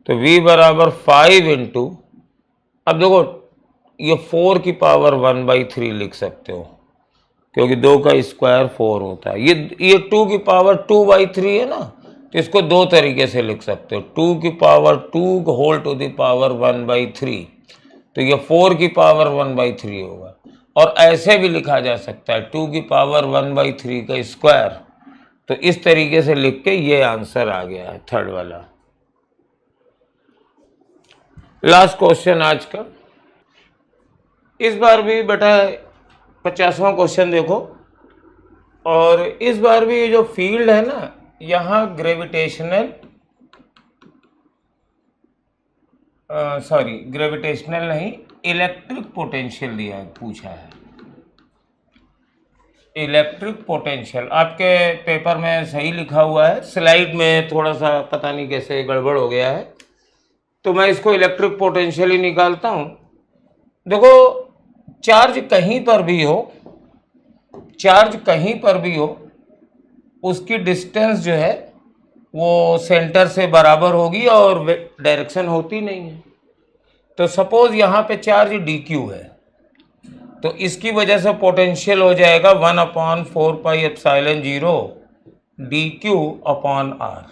तो v बराबर 5 इंटू, अब देखो ये 4 की पावर 1/3 लिख सकते हो क्योंकि 2 का स्क्वायर 4 होता है। ये 2 की पावर 2/3 है ना, तो इसको 2 तरीके से लिख सकते हो। 2 की power 2 whole to the power 1/3 तो ये 4 की पावर 1/3 होगा। और ऐसे भी लिखा जा सकता है 2 की पावर 1/3 का स्क्वायर। तो इस तरीके से लिख के ये आंसर आ गया है थर्ड वाला। लास्ट क्वेश्चन आज का। इस बार भी बेटा 50वां क्वेश्चन देखो, और इस बार भी ये जो फील्ड है ना, यहाँ ग्रेविटेशनल ग्रेविटेशनल नहीं, इलेक्ट्रिक पोटेंशियल दिया है, पूछा है इलेक्ट्रिक पोटेंशियल। आपके पेपर में सही लिखा हुआ है, स्लाइड में थोड़ा सा पता नहीं कैसे गड़बड़ हो गया है, तो मैं इसको इलेक्ट्रिक पोटेंशियल ही निकालता हूँ। देखो, चार्ज कहीं पर भी हो, उसकी डिस्टेंस जो है वो सेंटर से बराबर होगी और डायरेक्शन होती नहीं है। तो सपोज यहाँ पे चार्ज dq है, तो इसकी वजह से पोटेंशियल हो जाएगा 1/4πε0 dq/r।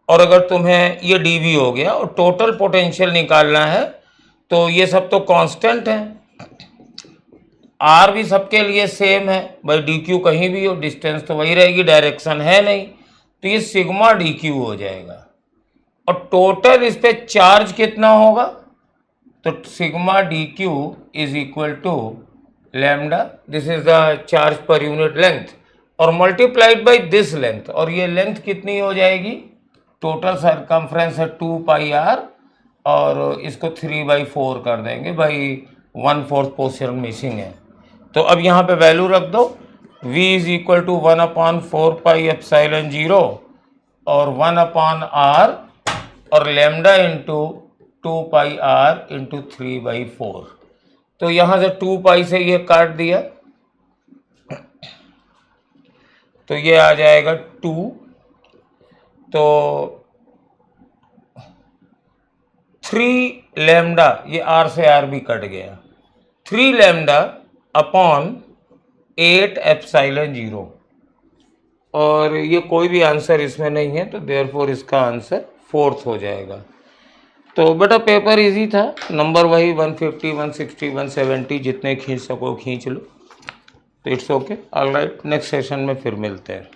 और अगर तुम्हें ये dv हो गया और टोटल पोटेंशियल निकालना है, तो ये सब तो कांस्टेंट है, r भी सबके लिए सेम है भाई, dq कहीं भी हो, डिस्टेंस तो वही रहेगी, डायरेक्शन है नहीं, तो ये सिग्मा dq हो जाएगा। और टोटल इस पे चार्ज कितना होगा, तो sigma dq is equal to lambda, this is the charge per unit length, और मल्टीप्लाइड बाय दिस लेंथ, और ये लेंथ कितनी हो जाएगी, टोटल सरकमफ्रेंस है 2πr, और इसको 3/4 कर देंगे भाई, 1/4 पोर्शन मिसिंग है। तो अब यहाँ पे वैल्यू रख दो, v इज इक्वल टू 1/4πε0 और 1/r और लैम्डा इंटू 2πr इंटू 3/4। तो यहाँ से 2π से ये काट दिया, तो ये आ जाएगा 2, तो 3 लैम्डा, ये r से r भी कट गया, 3 लैम्डा अपॉन 8ε0, और ये कोई भी आंसर इसमें नहीं है, तो देयरफॉर इसका आंसर 4th हो जाएगा। तो बेटा पेपर इजी था, नंबर वही 150, 160, 170 जितने खींच सको खींच लो, तो it's okay, alright. Next session में फिर मिलते हैं।